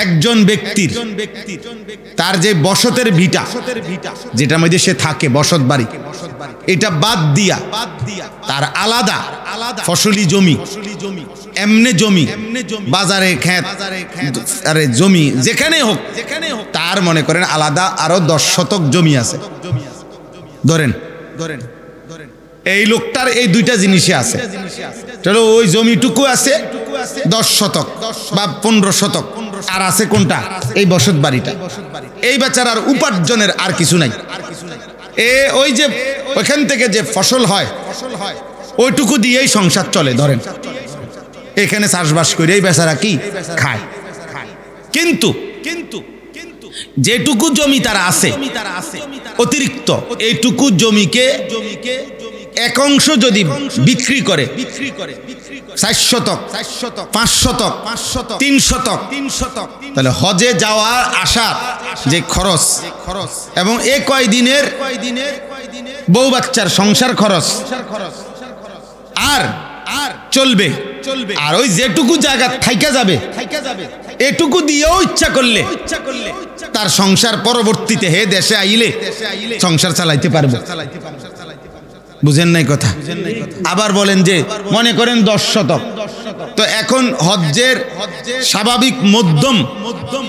একজন ব্যক্তির তার যে বসতের ভিটা, যেটার মধ্যে সে থাকে বসত বাড়ি, এটা বাদ দিয়া তার আলাদা ফসলি জমি, এমনে জমি, বাজারে ক্ষেত, আরে জমি যেখানে হোক, তার মনে করেন আলাদা আরো 10 শতক জমি আছে ধরেন। এই লোকটার এই দুইটা জিনিসই আছে। চলো ওই জমিটুকু আছে 10 শতক বা 15 শতক, আর আছে কোনটা? এই বসত বাড়িটা। এই বেচারার উপার্জনের আর কিছু নাই। ওই যে ওইখান থেকে যে ফসল হয় ওইটুকু দিয়েই সংসার চলে ধরেন। এখানে চাষবাস করে এই বেচারা কি খায়। কিন্তু যেটুকু জমি তারা আছে অতিরিক্ত, এইটুকু জমিকে এক অংশ যদি বিক্রি করে 4 শতক, 5 শতক, 3 শতক, তাহলে হজে যাওয়ার আসার যে খরচ এবং এ কয়দিনের বউ বাচ্চার সংসার খরচ আর চলবে। আর ওই যেটুকু জায়গা থাইকা যাবে এটুকু দিয়েও ইচ্ছা করলে তার সংসার পরবর্তীতে হে দেশে আইলে সংসার চালাইতে পারবে। বুঝেন নাই কথা? আবার বলেন যে মনে করেন 10 শতক, তো এখন হজ্জের স্বাভাবিক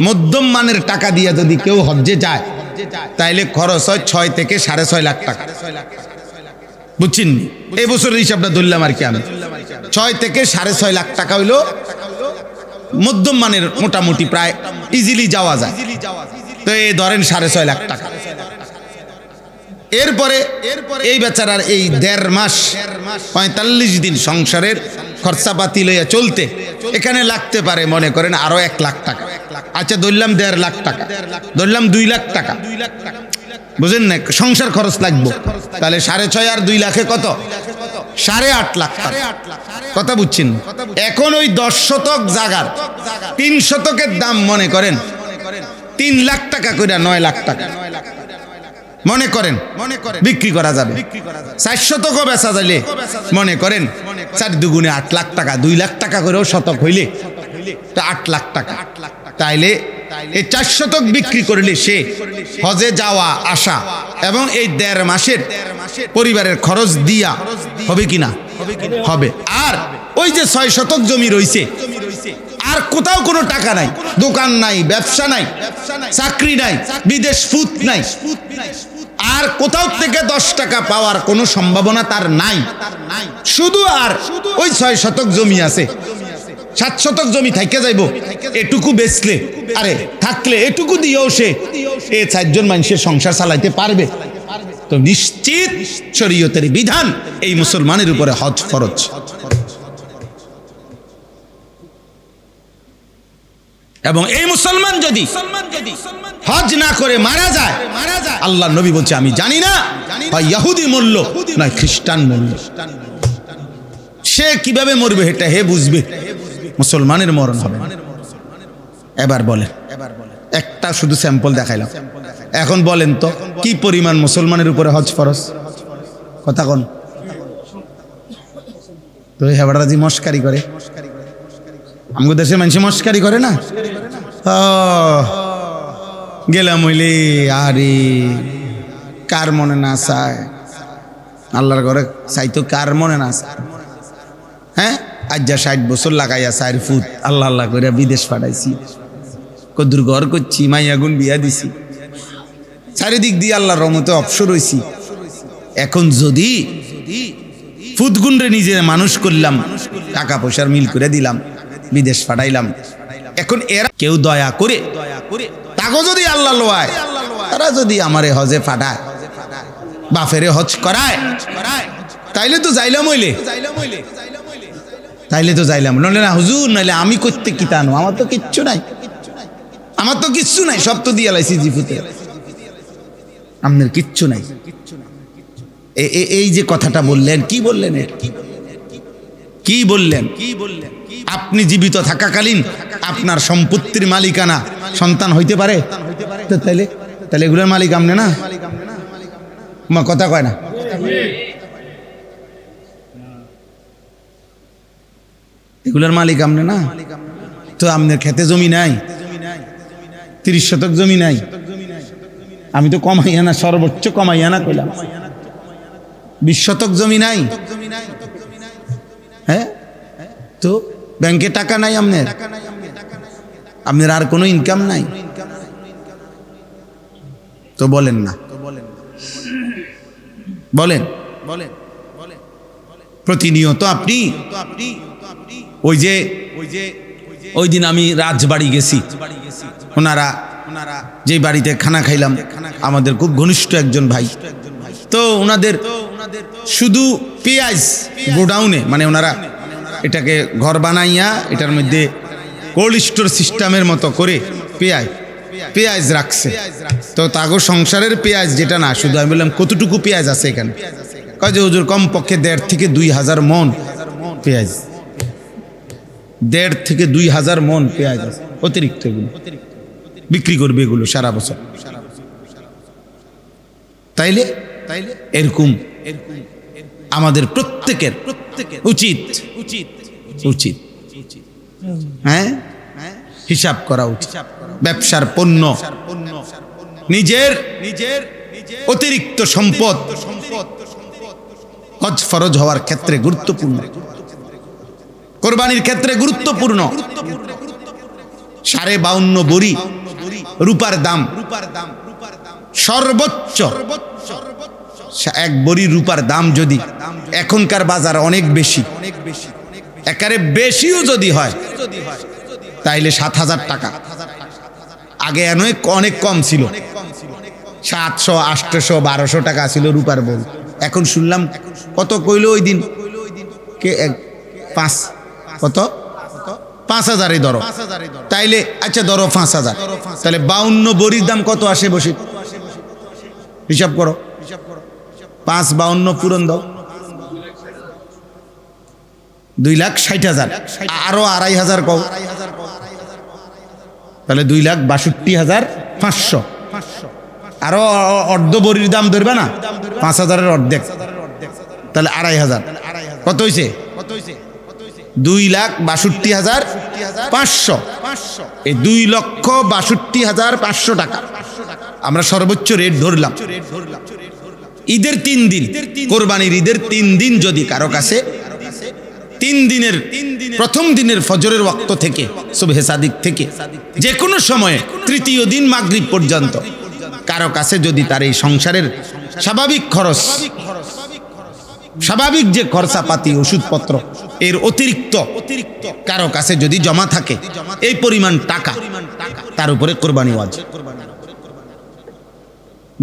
মধ্যম মানের টাকা দিয়ে যদি কেউ হজ্জে যায় তাইলে খরচ হয় 6 থেকে 6.5 লাখ টাকা। বুঝছেন? এই বছরের হিসাবটা ধরলাম আর কি আমি। 6 থেকে 6.5 লাখ টাকা হইলো মধ্যম মানের, মোটামুটি প্রায় ইজিলি যাওয়া যায়। তো এই ধরেন 6.5 লাখ টাকা। এরপরে এই বেচারার এই 1.5 মাস 45 দিন সংসারের খরচাপাতি লইয়া চলতে এখানে লাগতে পারে মনে করেন আরো 1 লাখ টাকা। আচ্ছা ধরলাম 1.5 লাখ টাকা, ধরলাম 2 লাখ টাকা। বুঝেন না? সংসার খরচ লাগবে। তাহলে 6.5 আর 2 লাখে কত? 8.5 লাখ টাকা। কথা বুঝছেন? এখন ওই 10 শতক জায়গার 3 শতকের দাম মনে করেন 3 লাখ টাকা করে 9 লাখ টাকা মনে করেন বিক্রি করা যাবে। 4 শতকও বেচা যাইলে মনে করেন 4 দুগুণে 8 লাখ টাকা, 2 লাখ টাকা করেও শতক হইলে তো 8 লাখ টাকা। তাইলে এই 4 শতক বিক্রি করলে সে হজে যাওয়া আসা এবং এই 1.5 মাসের পরিবারের খরচ দিয়া হবে কিনা? হবে। আর ওই যে 6 শতক জমি রইছে, আর কোথাও কোনো টাকা নাই, দোকান নাই, ব্যবসা নাই, চাকরি নাই, বিদেশ ফুত নাই, আর কোথাও থেকে 10 টাকা পাওয়ার কোনো সম্ভাবনা তার নাই। শুধু আর ওই 6 শতক জমি আছে, 7 শতক জমি থাইকে যাইব, এটুকু বেচলে আরে থাকলে এটুকু দিয়েও সে 4 জন মানুষের সংসার চালাইতে পারবে। তো নিশ্চিত শরীয়তের বিধান এই মুসলমানের উপরে হজ ফরজ। এবং এই মুসলমান যদি হজ না করে মারা যায়, আল্লাহর নবী বলছে আমি জানি না হয় ইহুদি মরল নয় খ্রিস্টান মরল, সে কিভাবে মরবে এটা হে বুঝবে, মুসলমানের মরণ হবে। এবার বলেন, একটা শুধু স্যাম্পল দেখাইলাম, এখন বলেন তো কি পরিমাণ মুসলমানের উপরে হজ ফরজ? কথা কোন? তো হেবাড়াজি মস্কারি করে, আমাদের দেশের মানুষ মস্কারি করে না। গেলাম হইলে আরে কার মনে না চায়, আল্লাহর ঘরে চাইতো কার মনে না চায়। হ্যাঁ, আজ যা 60 বছর লাগাইয়া 4 ফুট আল্লাহ আল্লাহ করে বিদেশ পাঠাইছি, কদুর ঘর করছি, মাইয়াগুন বিয়া দিছি, চারিদিক দিয়ে আল্লাহর রহমতে অবসর হইছি। এখন যদি ফুটগুনরে নিজে মানুষ করলাম, টাকা পয়সার মিল করে দিলাম, বিদেশ পাঠাইলাম, এখন এরা কেউ দয়া করে তাকে যদি আল্লাহ লোয়ায়, তারা যদি আমারে হজে পাঠায়, বাফেরে হজ করায়, তাইলে তো যাইলাম হইলে, তাইলে তো যাইলাম, নইলে না হুজুর, নইলে আমি করতে কি তানো, আমার তো কিচ্ছু নাই, আমার তো কিচ্ছু নাই, সব তো দিয়ে লাইছি জিপুতে, আপনার কিচ্ছু নাই। এই যে কথাটা বললেন, কি বললেন? কি বললেন? আপনি জীবিত থাকাকালীন আপনার সম্পত্তির মালিকানা সন্তান হইতে পারে? তো তাইলে এগুলোর মালিক আপনি না? কথা কয় না? এগুলোর মালিক আপনি না? তো আপনার খেতে জমি নাই, 30 শতক জমি নাই, আমি তো কমাইয়া না, সর্বোচ্চ কমাইয়া না কইলাম। 20 শতক জমি নাই, হ্যাঁ? তো ব্যাংকে টাকা নাই আপনার আর কোনো ইনকাম নাই, তো বলেন না, বলেন প্রতিনিয়ত আপনি ওই দিন আমি রাজবাড়ি গেছি, ওনারা যে বাড়িতে খানা খাইলাম আমাদের খুব ঘনিষ্ঠ একজন ভাই, তো ওনাদের শুধু পেঁয়াজ গোডাউনে, মানে ওনারা এটাকে ঘর বানাইয়া এটার মধ্যে কোল্ড স্টোর সিস্টেমের মতো করে পেঁয়াজ রাখছে। তো তাগো সংসারের পেঁয়াজ যেটা না, শুধু আমি বললাম কতটুকু পেঁয়াজ আছে এখানে, কয় যে হুজুর কমপক্ষে 1.5 থেকে 2,000 মন পেঁয়াজ, 1.5 থেকে 2,000 মন পেঁয়াজ আছে, অতিরিক্ত এগুলো বিক্রি করবে এগুলো সারা বছর। তাইলে এরকম আমাদের প্রত্যেকের উচিত হ্যাঁ হিসাব করা উচিত। ব্যবসার পণ্য, নিজের অতিরিক্ত সম্পদ হজ ফরজ হওয়ার ক্ষেত্রে গুরুত্বপূর্ণ, কোরবানির ক্ষেত্রে গুরুত্বপূর্ণ। 52.5 বড়ি রূপার দাম সর্বোচ্চ, 1 বড়ি রূপার দাম যদি এখনকার বাজার অনেক বেশি, একারে বেশিও যদি হয় তাইলে 7,000 টাকা। আগে অনেক কম ছিল, 700, 800, 1200 টাকা ছিল রূপার বড়ি। এখন শুনলাম কত কইলো ওই দিন কে 5,000 ধরো, তাইলে আচ্ছা ধরো 5,000, তাহলে 52 বড়ির দাম কত আসে? বসে হিসাব করো, 5 52 পূরণ দাও, 2,60,000, আরো 2,500 কও, তাহলে 2,62,500। আরো অর্ধ বড়ির দাম ধরবে না, 5,000-এর অর্ধেক, তাহলে 2,500। কত হয়েছে? 2,62,500। এই 2,62,500 টাকা আমরা সর্বোচ্চ রেট ধরলাম। ঈদের 3 দিন, কোরবানির ঈদের 3 দিন যদি কারো কাছে 3 দিনের প্রথম দিনের ফজরের ওয়াক্ত থেকে সুবহে সাদিক থেকে যে কোনো সময়ে তৃতীয় দিন মাগরিব পর্যন্ত কারো কাছে যদি তার এই সংসারের স্বাভাবিক খরচ, স্বাভাবিক যে খরচাপাতি ওষুধপত্র এর অতিরিক্ত কারো কাছে যদি জমা থাকে এই পরিমাণ টাকা, তার উপরে কোরবানি ওয়াজিব।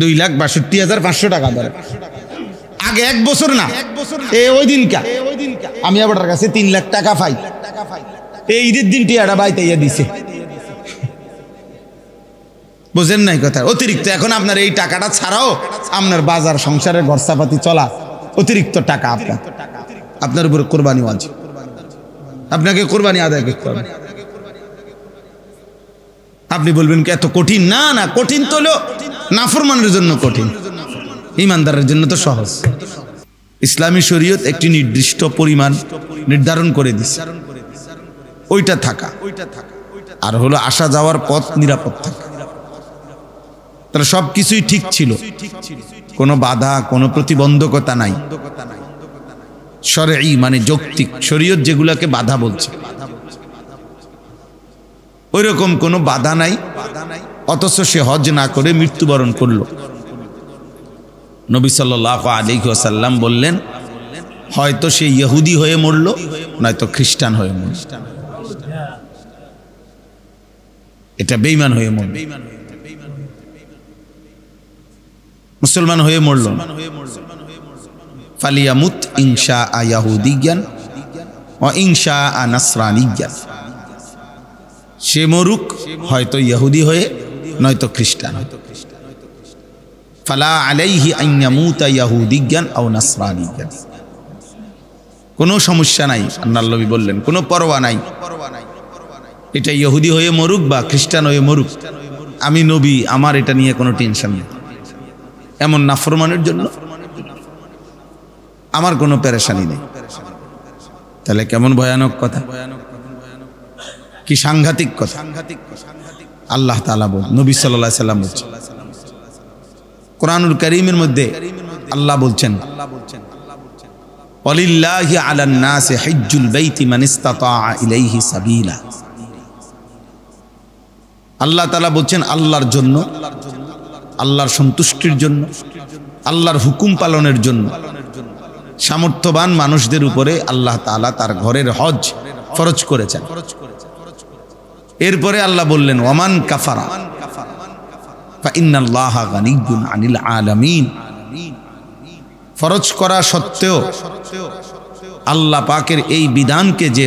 2,62,500 টাকা ধরে। আগে 1 বছর না, ওই দিনকা আমি আবার কাছে 3 লাখ টাকা পাই, এই ঈদের দিন টিয়াটা বাইতাইয়া দিছে, বুঝেন নাই কথা? অতিরিক্ত এখন আপনার এই টাকাটা ছাড়াও আপনার বাজার সংসারের খরচাপাতি চলা অতিরিক্ত টাকা আপনার উপরে কোরবানি ওয়াজিব, আপনাকে কোরবানি আদায় করতে হবে। আপনি বলবেন কি এত কঠিন? না না, কঠিন তো হলো নাফরমানের জন্য কঠিন, ইমানদারের জন্য তো সহজ। ইসলামী শরীয়ত একটি নির্দিষ্ট পরিমাণ নির্ধারণ করে দিছে, ওইটা থাকা, আর হলো আসা যাওয়ার পথ নিরাপদ থাকা। তাহলে সব কিছুই ঠিক ছিল, কোনো বাধা, কোনো প্রতিবন্ধকতা নাই। শরঈ মানে যৌক্তিক, শরীয়ত যেগুলাকে বাধা বলছে ওই রকম কোনো বাধা নাই, অথচ সে হজ না করে মৃত্যুবরণ করলো। নবী সাল্লাল্লাহু আলাইহি ওয়াসাল্লাম বললেন, হয়তো সে ইহুদি হয়ে মরল, নয়তো খ্রিস্টান হয়ে মরল, এটা বেঈমান হয়ে মরল, মুসলমান হয়ে মরল। ফালিয়ামুত ইনশা ইয়াহুদিয়ান ওয়া ইনশা নাসরানিয়ান, সে মরুক হয়তো ইহুদি হয়ে নয়তো খ্রিস্টান। ফালা আলাইহি আন ইয়ামুতা ইয়াহুদিয়ান আও নাসরানিয়ান, কোনো সমস্যা নাই, আল্লাহর নবী বললেন কোনো পরোয়া নাই, এটা ইহুদি হয়ে মরুক বা খ্রিস্টান হয়ে মরুক, আমি নবী, আমার এটা নিয়ে কোনো টেনশন নেই। এমন নাফরমানের জন্য আমার কোনো পেরেশানি নেই। তাহলে কেমন ভয়ানক কথা, কি সাংঘাতিক কথা। আল্লাহ তাআলা বলেন, নবী সাল্লাল্লাহু আলাইহি সাল্লাম বলছেন, কোরআনুল কারীমের মধ্যে আল্লাহ বলছেন, ওয়ালিল্লাহি আলান নাসি হিজ্জুল বাইতি মান ইসতাতা ইলাইহি সাবিলা। আল্লাহ তাআলা বলছেন আল্লাহর জন্য, আল্লাহর সন্তুষ্টির জন্য, আল্লাহর হুকুম পালনের জন্য সামর্থ্যবান মানুষদের উপরে আল্লাহ তাআলা তার ঘরের হজ ফরজ করেছেন। এরপরে আল্লাহ বললেন, ওয়ামান কাফারা ফা ইন্নাল্লাহা গানিয়্যুন আনিল আলামিন। ফরজ করা সত্ত্বেও আল্লাহ পাকের এই বিধানকে যে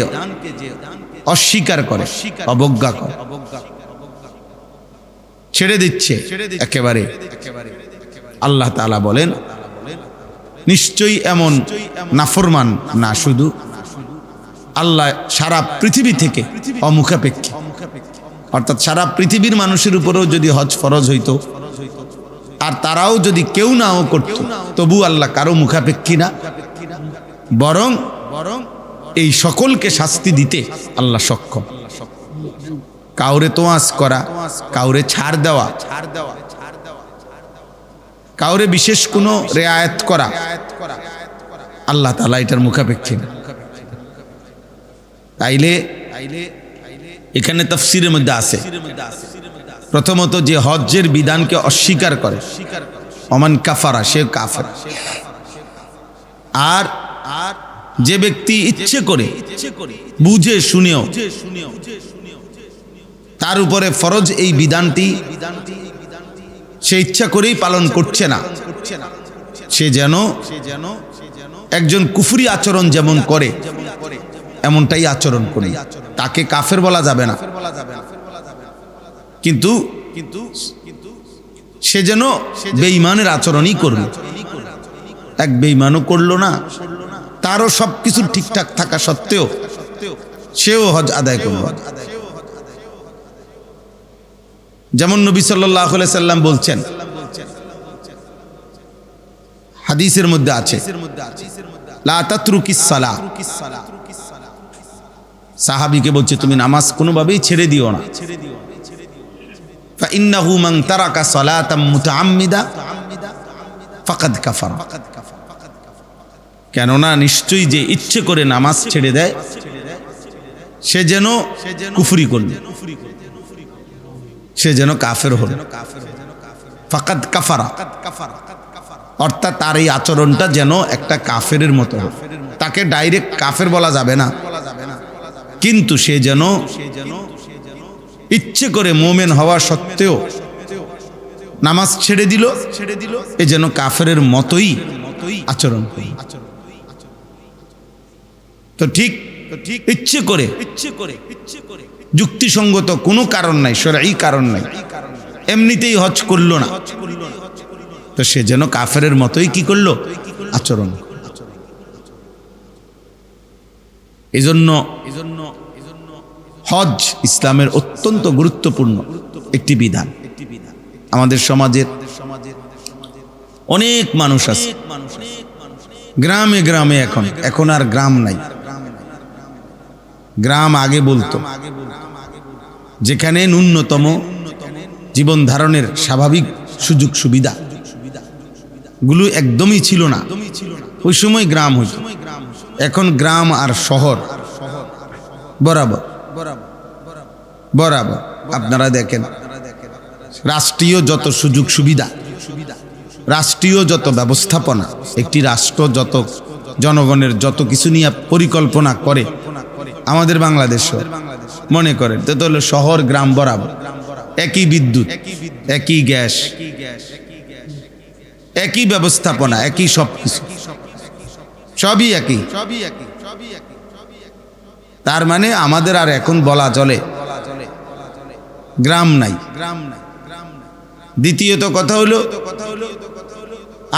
অস্বীকার করে, অবজ্ঞা করে, ছেড়ে দিচ্ছে একেবারে, আল্লাহ তাআলা বলেন নিশ্চয়ই এমন নাফরমান না শুধু আল্লাহ সারা পৃথিবী থেকে অমুখাপেক্ষী, অর্থাৎ সারা পৃথিবীর মানুষের উপরেও যদি হজ ফরজ হইতো আর তারাও যদি কেউ নাও করত, তবু আল্লাহ কারো মুখাপেক্ষী না, বরং এই সকলকে শাস্তি দিতে আল্লাহ সক্ষম। কাউরে তোয়াজ করা, কাউরে ছাড় দেওয়া, কাউরে বিশেষ কোনো রেয়ায়েত করা, আল্লাহ তাআলা এটার মুখাপেক্ষী না। তাইলে এখানে তাফসীরের মধ্যে আছে, প্রথমত যে হজ্জের বিধানকে অস্বীকার করে, ওমান কাফারা, সে কাফের। আর যে ব্যক্তি ইচ্ছে করে বুঝে শুনেও তার উপরে ফরজ এই বিধানটি সে ইচ্ছা করেই পালন করছে না, সে যেন একজন কুফরি আচরণ যেমন করে এমনটাই আচরণ করে, তাকে কাফের বলা যাবে না, কিন্তু সে যেন বেঈমানের আচরণই করবে। এক বেঈমানও করলো না, তারও সবকিছু ঠিকঠাক থাকা সত্ত্বেও সেও হজ আদায় করল। যেমন নবী সাল্লাল্লাহু আলাইহি সাল্লাম বলছেন, হাদিসের মধ্যে আছে, লা তাতরুকিস সালাহ, সাহাবীকে বলছে তুমি নামাজ কোনোভাবেই ছেড়ে দিও না। ফা ইন্নাহু মান তারাকা সালাতাম মুতাআম্মিদা ফাকাদ কাফারা, কেননা নিশ্চয়ই যে ইচ্ছে করে নামাজ ছেড়ে দেয় সে যেন কুফরি করল, সে যেন কাফের হল। ফাকাদ কাফারা, অর্থাৎ তার এই আচরণটা যেন একটা কাফেরের মতো, তাকে ডাইরেক্ট কাফের বলা যাবে না, কিন্তু সে যেন ইচ্ছে করে মুমিন হওয়া সত্ত্বেও নামাজ ছেড়ে দিল, এ যেন কাফেরের মতোই আচরণ করে। তো ঠিক ইচ্ছে করে যুক্তিসঙ্গত কোনো কারণ নাই, শরঈ কারণ নাই, এমনিতেই হজ করলো না, তো সে যেন কাফেরের মতোই কি করলো, আচরণ। এজন্য হজ ইসলামের অত্যন্ত গুরুত্বপূর্ণ একটি বিধান। আমাদের সমাজের অনেক মানুষ আছে গ্রামে গ্রামে, এখন আর গ্রাম নাই। গ্রাম আগে বলতো যেখানে ন্যূনতম জীবন ধারণের স্বাভাবিক সুযোগ সুবিধা গুলো একদমই ছিল না, ওই সময় গ্রাম হইত। এখন গ্রাম আর শহর বরাবর বরাবর। আপনারা দেখেন রাষ্ট্রীয় যত সুযোগ সুবিধা, রাষ্ট্রীয় যত ব্যবস্থাপনা, একটি রাষ্ট্র যত জনগণের যত কিছু নিয়ে পরিকল্পনা করে আমাদের বাংলাদেশও, মনে করেন তো হলো শহর গ্রাম বরাবর, একই বিদ্যুৎ, একই গ্যাস, একই ব্যবস্থাপনা, একই সবকিছু, সবই একই। তার মানে আমাদের আর এখন বলা চলে গ্রাম নাই। দ্বিতীয়ত কথা হলো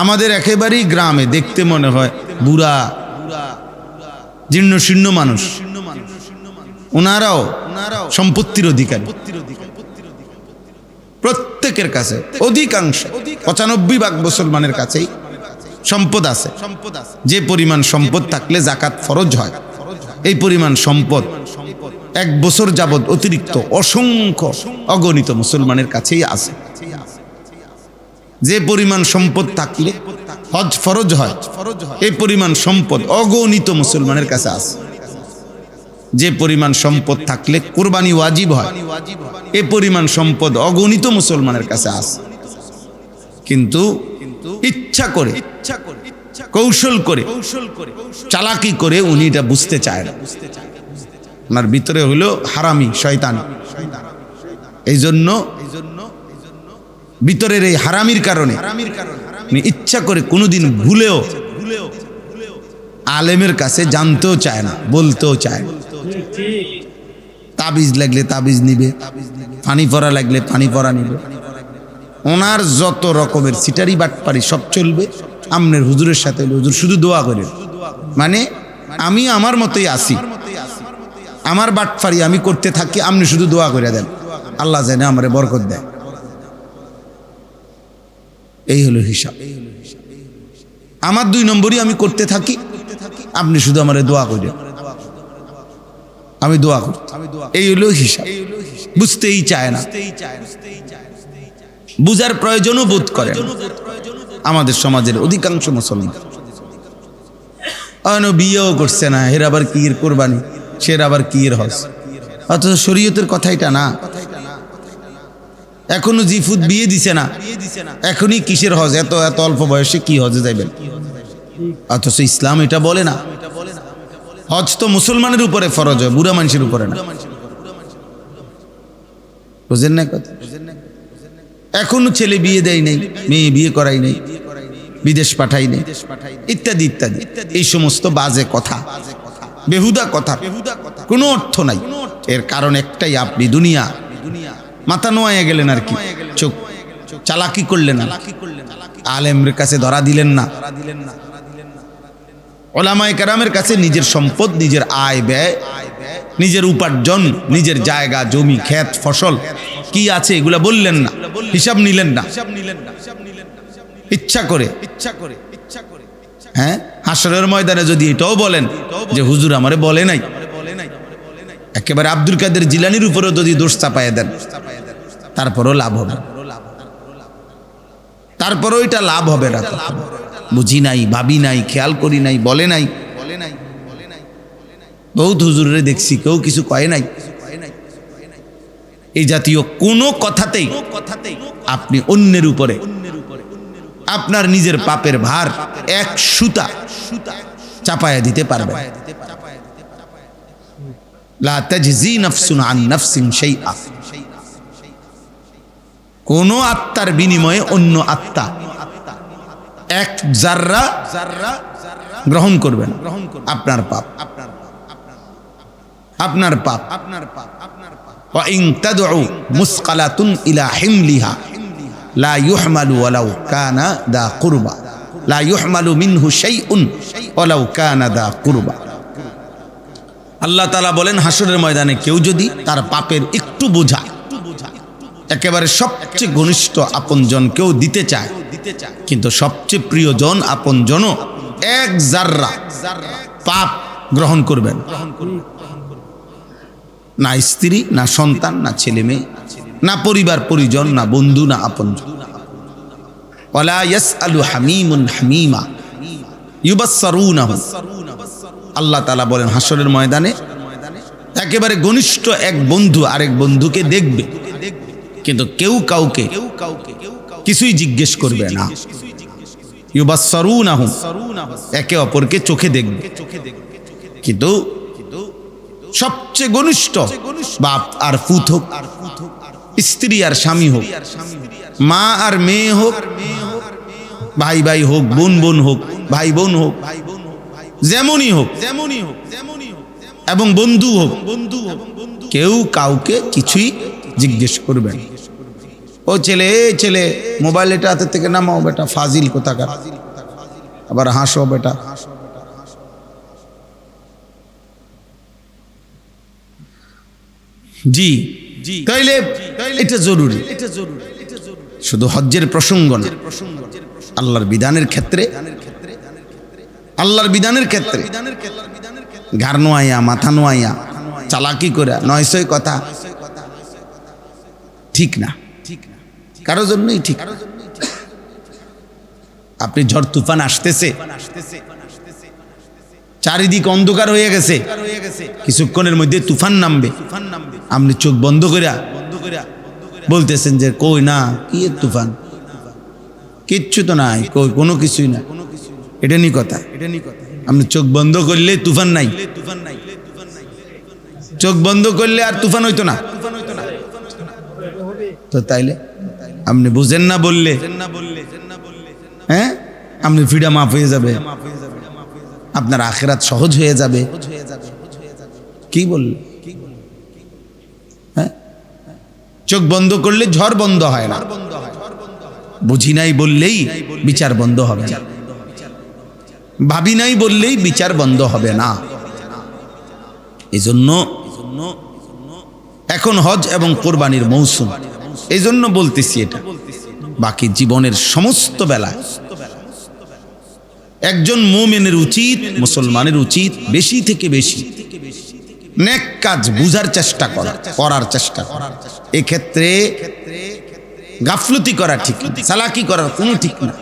আমাদের একেবারেই গ্রামে দেখতে মনে হয় বুড়া জীর্ণ শীর্ণ মানুষ, ওনারাও সম্পত্তির অধিকারী। প্রত্যেকের কাছে, অধিকাংশ 95% মুসলমানের কাছেই সম্পদ আছে। যে পরিমাণ সম্পদ থাকলে যাকাত ফরজ হয়, এই পরিমাণ সম্পদ 1 বছর যাবৎ অতিরিক্ত অসংখ্য অগণিত মুসলমানের কাছেই আছে। যে পরিমাণ সম্পদ থাকলে হজ ফরজ হয়, এই পরিমাণ সম্পদ অগণিত মুসলমানের কাছে আছে। যে পরিমাণ সম্পদ থাকলে কুরবানি ওয়াজিব হয়, এই পরিমাণ সম্পদ অগণিত মুসলমানের কাছে আছে। কিন্তু ইচ্ছা করে, কৌশল করে, চালাকি করে উনি এটা বুঝতে চায় না। ওনার ভিতরে হলো হারামি, শয়তান। এই জন্য ভিতরের এই হারামির কারণে উনি ইচ্ছা করে কোনোদিন ভুলেও আলেমের কাছে জানতেও চায় না, বলতেও চায় না। তাবিজ লাগলে তাবিজ নিবে, পানি পরা লাগলে পানি পরা নিবে। ওনার যত রকমের সিটারি বাটপারি সব চলবে আমনের হুজুরের সাথে। হুজুর শুধু দোয়া করে, মানে আমি আমার মতোই আসি, আমার বাটপারি আমি করতে থাকি, আপনি শুধু দোয়া করে দেন, আল্লাহ জানে আমারে বরকত দেয়। এই হলো হিসাব। আমার 2 নম্বরই আমি করতে থাকি, আপনি শুধু আমারে দোয়া করেন, আমি দোয়া করি। এই হলো হিসাব। বুঝতেই চায় না, বুঝার প্রয়োজনও বোধ করে না আমাদের সমাজের অধিকাংশ মুসলমান। বিয়েও করছে না, এর আবার কি এর কোরবানি, সে আবার কি এর হজ। অথচ শরীয়তের কথা এটা না। এখনো জিফুত বিয়ে দিছে না, এখনই কিসের হজ? এত এত অল্প বয়সে কি হজে যাবেন? অথচ ইসলাম এটা বলে না। হজ তো মুসলমানের উপরে ফরজ হয়, বুড়া মানুষের উপরে না। বুঝেন না কথা? এখনো ছেলে বিয়ে দেয় নাই, মেয়ে বিয়ে করাই নাই, বিদেশ পাঠাই নাই, ইত্যাদি ইত্যাদি। এই সমস্ত বাজে কথা, বেহুদা কথা, কোনো অর্থ নাই। এর কারণ একটাই, আপনি দুনিয়া মাথা নোয়াইয়া গেলেন আর কি, চোখ চালাকি করলেন, আলেমের কাছে ধরা দিলেন না, ওলামায়ে কেরামের কাছে নিজের সম্পদ, নিজের আয় ব্যয়, নিজের উপার্জন, নিজের জায়গা জমি ক্ষেত ফসল কি আছে এগুলা বললেন না, হিসাব নিলেন না। ইচ্ছা করে, হ্যাঁ, হাসরের ময়দানে যদি এটাও বলেন যে হুজুর আমারে বলে নাই, একেবারে আব্দুল কাদের জিলানির উপরেও যদি দোষ চাপাইয়া দেন, তারপরও লাভ হবে, তারপরও এটা লাভ হবে না। বুঝি নাই, ভাবি নাই, খেয়াল করি নাই, বলে নাই। বহুত হুজুরে দেখছি কেউ কিছু কয় নাই। এই জাতীয় কোনো কথাতেই আপনি অন্যের উপরে আপনার নিজের পাপের ভার 1 সুতা চাপায়া দিতে পারবেন। লা তাজজি নাফসুন আন নাফসিন শাইআ। কোন আত্মার বিনিময়ে অন্য আত্মা 1 জাররা গ্রহণ করবেন। আপনার পাপ, আপনার পাপ। ওয়া ইন তাদউ মুসকালাতুন ইলা হিমলিহা লা ইউহমালু ওয়ালাউ কানা দা কুরবা, লা ইউহমালু মিনহু শাইউন ওয়ালাউ কানা দা কুরবা। আল্লাহ তাআলা বলেন, হাসরের ময়দানে কেউ যদি তার পাপের একটু বোঝা একেবারে সবচেয়ে ঘনিষ্ঠ আপনজন কেউ দিতে চায়, কিন্তু সবচেয়ে প্রিয়জন আপনজনও 1 জাররা পাপ গ্রহণ করবেন, না স্ত্রী, না সন্তান, না ছেলে মেয়ে, না পরিবার পরিজন, না বন্ধু, না আপনজন। ওয়ালা ইয়াসআলু হামিমুন হামিমা ইউবাসসারুনাহু। আল্লাহ তাআলা বলেন, হাসরের ময়দানে একেবারে ঘনিষ্ঠ এক বন্ধু আরেক বন্ধুকে দেখবে, কিন্তু কেউ কাউকে কিছুই জিজ্ঞেস করবে না। ইউবাসসারুনাহু, একে অপরকে চোখে দেখবে, কিন্তু সবচেয়ে ঘনিষ্ঠ বাপ আর ফুত হোক, স্ত্রী আর স্বামী হোক, মা আর মেয়ে হোক, ভাই ভাই হোক, বোন বোন হোক, ভাই বোন হোক, যেমনই হোক, এবং বন্ধু হোক, কেউ কাউকে কিছুই জিজ্ঞেস করবে না। ও ছেলে, ছেলে মোবাইল এটা হাতের থেকে নামাও বেটা, ফাজিল কোথাকার, আবার হাসো বেটা। জি, তাইলে এটা জরুরি। শুধু হজ্জের প্রসঙ্গ না, আল্লাহর বিধানের ক্ষেত্রে, আল্লাহর বিধানের ক্ষেত্রে ঘাড় নোয়াইয়া, মাথা নোয়াইয়া চালাকি করে নয়সই কথা ঠিক না, কারো জন্যই ঠিক। আপনি ঝড় তুফান আসতেছে, চারিদিক অন্ধকার হয়ে গেছে, কিছুক্ষণের মধ্যে তুফান নামবে, আপনি চোখ বন্ধ করিয়া বলতেছেন যে কই না কি তুফান, কিচ্ছু তো নাই, কই কোনো কিছুই না, এটা নি কথা। আপনি চোখ বন্ধ করলে তুফান নাই, চোখ বন্ধ করলে আর তুফান হইতো না। তো তাইলে আপনি বুঝেন না বললে, হ্যাঁ আপনি ফিডা মাফ হয়ে যাবে, আপনার আখিরাত সহজ হয়ে যাবে। কি বললে? হ্যাঁ, চোখ বন্ধ করলে ঝড় বন্ধ হয় না, বুঝি নাই বললেই বিচার বন্ধ হবে না, ভাবি নাই বললেই বিচার বন্ধ হবে না। এই জন্য এখন হজ এবং কোরবানির মৌসুম, এই জন্য বলতেছি এটা। বাকি জীবনের সমস্ত বেলা একজন মুমিনের উচিত, মুসলমানের উচিত বেশি থেকে বেশি নেক কাজ বুঝার চেষ্টা করার চেষ্টা করা। এক্ষেত্রে গাফলতি করা ঠিক না, চালাকি করার কোনো ঠিক না,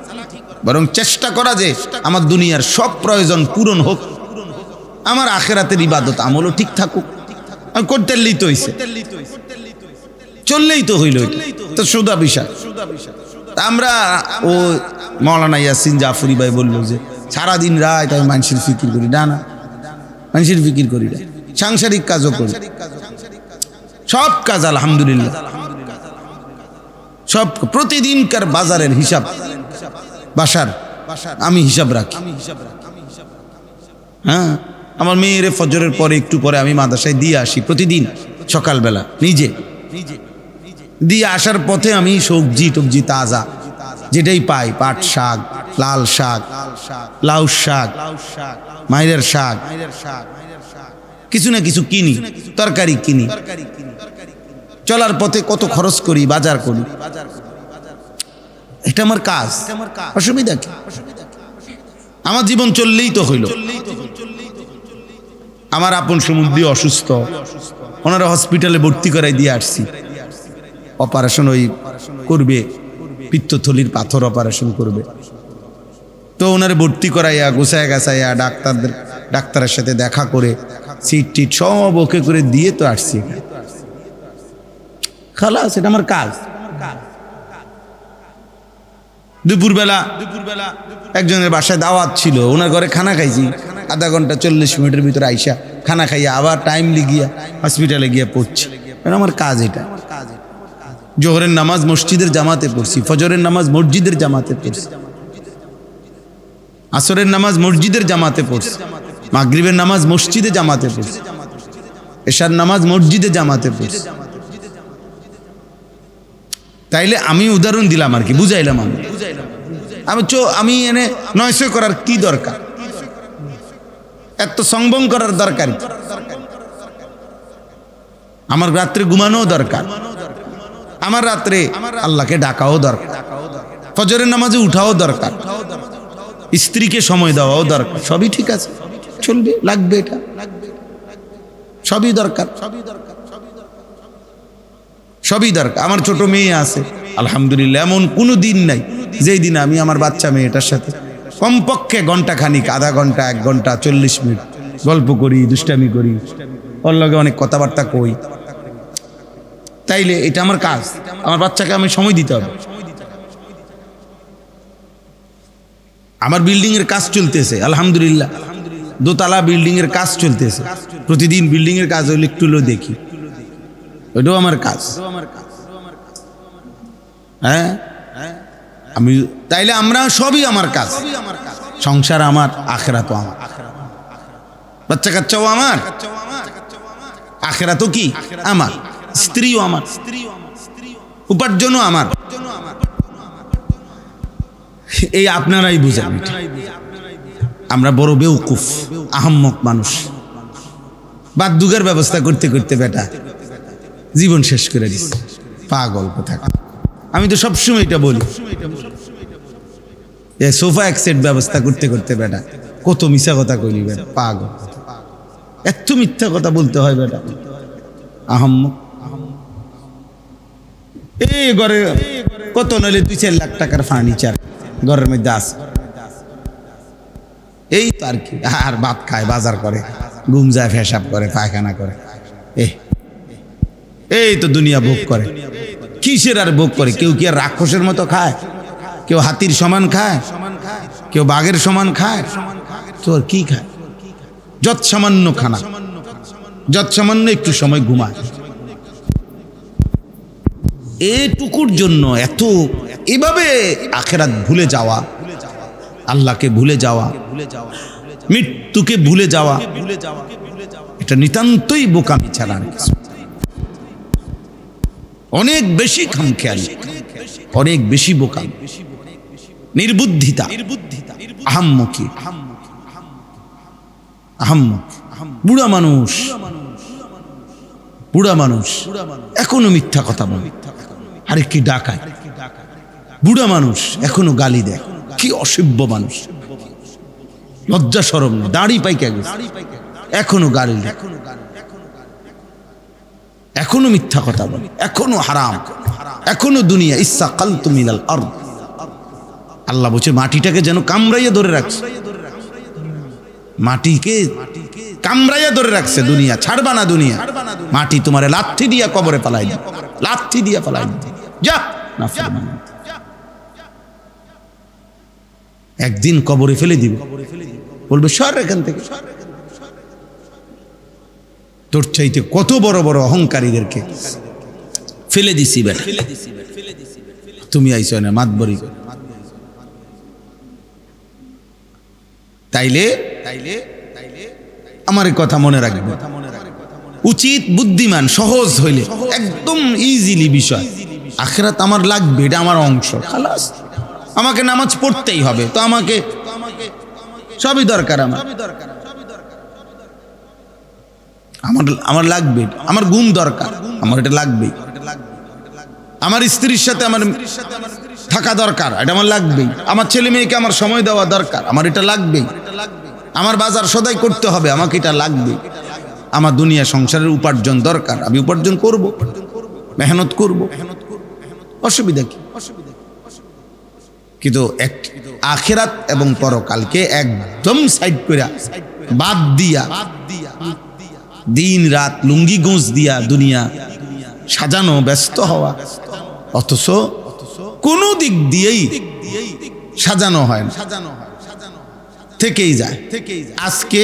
বরং চেষ্টা করা যে আমার দুনিয়ার সব প্রয়োজন পূরণ হোক, আমার আখিরাতের ইবাদত আমলও ঠিক থাকুক। করতেই তো হইছে, চললেই তো হইল, তো সুদা বিষয়। আমরা ও মাওলানা ইয়াসিন জাফরি ভাই বললো যে সারাদিন রাত আমি মানুষের ফিকির করি, না না মানুষের ফিকির করি না, সাংসারিক কাজও করি, সব কাজ আলহামদুলিল্লাহ, সব প্রতিদিনকার বাজারের হিসাব, বাসার আমি হিসাব রাখি। হ্যাঁ, আমার মেয়ের ফজরের পরে একটু পরে আমি মাদ্রাসায় দিয়ে আসি প্রতিদিন সকালবেলা, নিজে দিয়ে আসার পথে আমি সবজি টবজি তাজা যেটাই পাই, পাট শাক, লাল শাক, লাউ শাক, মাইরের শাক, কিছু না কিছু কিনি, তরকারি কিনি, চলার পথে কত খরচ করি, বাজার করি, এটা আমার কাজ, অসুবিধা কি? আমার জীবন চললেই তো হইল। আমার আপন সমুদ্রী অসুস্থ, ওনারা হসপিটালে ভর্তি করাই দিয়ে আসছি, অপারেশন ওই করবে, পিত্তথলির পাথর অপারেশন করবে। তো ওনারে ভর্তি করাইয়া গোছায় গাছাইয়া ডাক্তারের সাথে দেখা করে সিট টিট সব ওকে করে দিয়ে তো আসছি। খালাস, এটা আমার কাজ। দুপুরবেলা একজনের বাসায় দাওয়াত ছিল, ওনার ঘরে খানা খাইছি, আধা ঘন্টা 40 মিনিটের ভিতরে আইসা খানা খাইয়া আবার টাইম লিগিয়া হসপিটালে গিয়ে পড়ছি। আমার কাজ এটা। জোহরের নামাজ মসজিদের জামাতে পড়ছি, ফজরের নামাজ মসজিদের জামাতে পড়ছি, আসরের নামাজ মসজিদের জামাতে পড়ছি, মাগরিবের নামাজ মসজিদে জামাতে পড়ছি, এশার নামাজ মসজিদে জামাতে পড়ছি। তাইলে আমি উদাহরণ দিলাম আর কি, বুঝাইলাম। আমি এনে নয়সই করার কি দরকার, এত সংবং করার দরকার? আমার রাত্রে ঘুমানো দরকার, আমার রাত্রে আল্লাহকে ডাকাও দরকার, ফজরের নামাজে উঠাও দরকার, স্ত্রীকে সময় দেওয়াও দরকার। সবই ঠিক আছে, চলবে, লাগবে, এটা সবই দরকার, সবই দরকার। আমার ছোট মেয়ে আছে আলহামদুলিল্লাহ, এমন কোনো দিন নাই যেই দিন আমি আমার বাচ্চা মেয়েটার সাথে কমপক্ষে ঘন্টা খানিক, আধা ঘন্টা, 1 ঘন্টা 40 মিনিট গল্প করি, দুষ্টামি করি, ওর লগে অনেক কথাবার্তা কই। তাইলে এটা আমার কাজ, আমার বাচ্চাকে আমি সময় দিতে হবে। আমার বিল্ডিং এর কাজ চলতেছে আলহামদুলিল্লাহ, দোতলা বিল্ডিং এর কাজ চলতেছে, প্রতিদিন বিল্ডিং এর কাজ হলে একটু দেখি, ওইটাও আমার কাজ। হ্যাঁ, আমি তাইলে আমরা সবই আমার কাজ, সংসার আমার, আখিরাতও আমার, বাচ্চা কাচ্চাও আমার, আখিরাতও কি আমার, স্ত্রীও আমার, উপার্জনও আমার। এই আপনারাই বুঝেন, আমরা বড় বেউকুফ আহাম্মক মানুষ, বাদ্যুগের ব্যবস্থা করতে করতে বেটা জীবন শেষ করে দিস, পাগল কোথায়। আমি তো সবসময় এটা বলি, সোফা এক সেট ব্যবস্থা করতে করতে বেটা কত মিশা কথা কইলি, পাগল। এত মিথ্যা কথা বলতে হয় বেটা আহাম্মক। এই ঘরে কত নইলে 2-4 লাখ টাকার ফার্নিচার ঘরের মধ্যে আছে, এই তো আর কি। আর ভাত খায়, বাজার করে, ঘুম যায়, পেশাব করে, পায়খানা করে, এই তো দুনিয়া ভোগ করে। কিসের আর ভোগ করে? কেউ কি আর রাক্ষসের মতো খায়? কেউ হাতির সমান খায়, কেউ বাঘের সমান খায়, তো আর কি খায়? যত সামান্য খানা, যত সামান্য একটু সময় ঘুমায়, এটুকুর জন্য এত এভাবে আখেরাত ভুলে যাওয়া, আল্লাহকে ভুলে যাওয়া, মৃত্যুকে ভুলে যাওয়া, এটা নিতান্তই বোকামি ছাড়া আর কিছু। অনেক বেশি খামখেয়ালি, অনেক বেশি বোকামি, নির্বুদ্ধিতা, আহাম্মকি। বুড়া মানুষ, বুড়া মানুষ এখনো মিথ্যা কথা বলে, আরে কি ডাকায়। বুড়া মানুষ এখনো গালি দেয়, কি অসভ্য মানুষ, লজ্জা শরম নেই, দাড়ি পাইকা গেছে, এখনো গালি দেয়, এখনো মিথ্যা কথা বলে, এখনো হারাম, এখনো দুনিয়া। ইসা কাল তুমিলাল আরদ, আল্লাহ বলছে মাটিটাকে যেন কামড়াইয়া ধরে রাখছে, মাটিকে কামড়াইয়া ধরে রাখছে, দুনিয়া ছাড়বা না, দুনিয়া মাটি তোমারে লাথি দিয়া কবরে পালাই দিবে, লাথি দিয়া পালাই দিবে, যা নাফরমান। একদিন কবরে ফেলে দিবে, বলবে সর এখান থেকে। তোর চাইতে কত বড় বড় অহংকারীদেরকে ফেলে দিছি বেটা, তুমি আইছো না মাতবরি। তাইলে আমার কথা মনে রাখবে, উচিত বুদ্ধিমান সহজ হইলে একদম ইজিলি বিষয়, আখিরাত আমার লাগবে, এটা আমার অংশ, খালাস। আমাকে নামাজ পড়তেই হবে, তো আমাকে সবই দরকার, আমার লাগবে, আমার ঘুম দরকার, আমার এটা লাগবেই, আমার স্ত্রীর সাথে আমার থাকা দরকার, এটা আমার লাগবেই, আমার ছেলে মেয়েকে আমার সময় দেওয়া দরকার, আমার এটা লাগবেই, আমার বাজার সদাই করতে হবে, আমাকে এটা লাগবেই, আমার দুনিয়া সংসারের উপার্জন দরকার, আমি উপার্জন করব, মেহনত করব, অসুবিধা কি? কিন্তু আখিরাত এবং পরকালকে একদম সাইড করে বাদ দিয়া, দিন রাত লুঙ্গি গোঁজ দিয়া দুনিয়া সাজানো, ব্যস্ত হওয়া, অথচ কোনো দিক দিয়েই সাজানো হয় না, থেকেই যায়। আজকে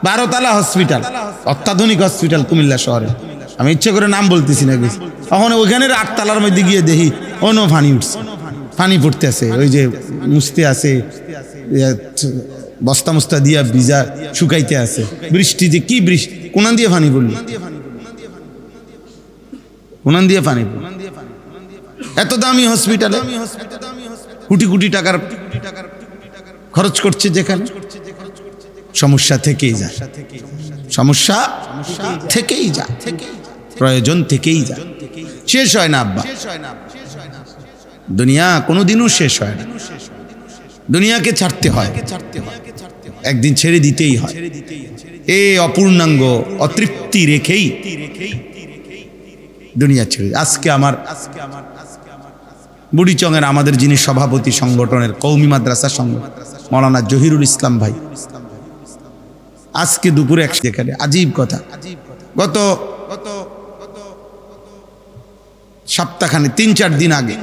12 তলা হসপিটাল, অত্যাধুনিক হসপিটাল কুমিল্লা শহরে, আমি ইচ্ছে করে নাম বলতেছি না, গেছি তখন ওইখানে 8 তলার মধ্যে গিয়ে দেখি অন্য পানি উঠছে, পানি পড়তে আছে, ওই যে মুছতে আছে, বস্তা মুস্তা দিয়া ভিজা শুকাইতে আছে, বৃষ্টি যে কি বৃষ্টি, কোনান দিয়ে পানি পড়ল, কোনান দিয়ে পানি পড়ল, এত দামি হসপিটালে কোটি কোটি টাকার খরচ করছে, যেখানে সমস্যা থেকেই যায়, সমস্যা থেকেই যায়, প্রয়োজন থেকেই যায়, শেষ হয় না আব্বা। দুনিয়া কোনোদিনও শেষ হয় না, দুনিয়াকে ছাড়তে হয়, একদিন ছেড়ে দিতেই হয়। এই অপূর্ণাঙ্গ অতৃপ্তি রেখেই দুনিয়া ছেড়ে। আজকে আমার বুড়িচংয়ের আমাদের যিনি সভাপতি সংগঠনের কওমি মাদ্রাসা সংগঠন মাওলানা জহিরুল ইসলাম ভাই, আজকে দুপুরে যেখানে আজীব কথা, গত সপ্তাহখানে 3-4 দিন আগে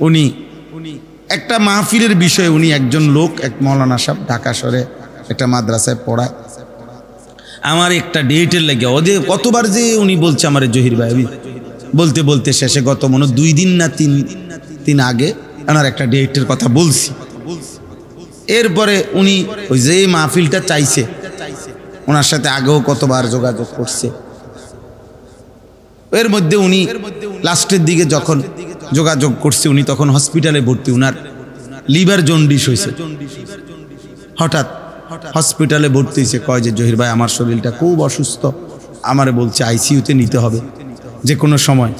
উনি একটা মাহফিলের বিষয়ে, উনি একজন লোক, এক মাওলানা সাহেব, ঢাকা শহরে একটা মাদ্রাসায় পড়ায়, আমার একটা ডেটের লাগে ওদের কতবার যে উনি বলছে আমার জহির ভাই, বলতে বলতে শেষে গত মনে 2 দিন না 3 দিন আগে ওনার একটা ডেটের কথা বলছি। এরপরে উনি ওই যে মাহফিলটা চাইছে, ওনার সাথে আগেও কতবার যোগাযোগ করছে, এর মধ্যে উনি লাস্টের দিকে যখন যোগাযোগ করছে, উনি তখন হসপিটালে ভর্তি, উনার লিভার জন্ডিস হয়েছে, হঠাৎ হসপিটালে ভর্তি হয়েছে, কয় যে জহির ভাই আমার শরীরটা খুব অসুস্থ, আমারে বলছে আইসিইউতে নিতে হবে যে কোনো সময়,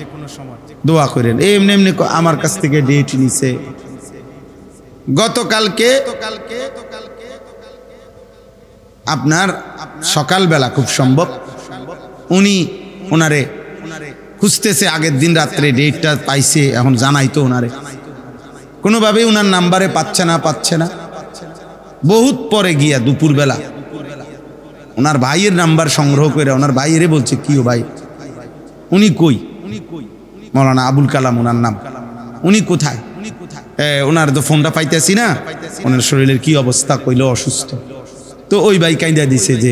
দোয়া করেন। এমনি এমনি আমার কাছ থেকে ডেট নিছে, গতকালকে আপনার সকালবেলা খুব সম্ভব উনি ওনারে খুঁজতেছে, আগের দিন রাত্রে ডেটটা পাইছে, এখন জানাইতো ওনারে, কোনোভাবেই ওনার নাম্বারে পাচ্ছে না। বহুত পরে গিয়া দুপুরবেলা ওনার ভাইয়ের নাম্বার সংগ্রহ করে ওনার ভাইয়েরে বলছে, কি ও ভাই, উনি কই? মৌলানা আবুল কালাম ওনার নাম, উনি কোথায়? ওনার তো ফোনটা পাইতেছি না, ওনার শরীরের কি অবস্থা, কইলো অসুস্থ। তো ওই ভাই কাইন্দা দিছে যে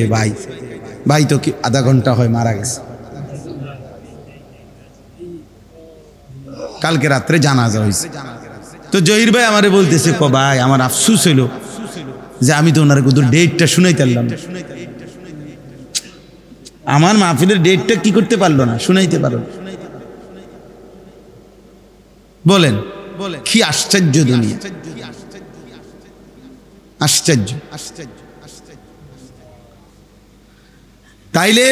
ভাই তো কি আধা ঘন্টা হয় মারা গেছে, কালকে রাত্রে জানাজা হয়েছে। তো জহির ভাই আমারে বলতেছে, ভাই আমার আফসুস হইল যে আমি তো ওনার কত ডেটটা শুনাইতে পারলাম না, আমার মাহফিলের ডেটটা কি করতে পারলো না, শুনাইতে পারলো। বলেন কি আশ্চর্য দুনিয়া, আশ্চর্য। তাইলে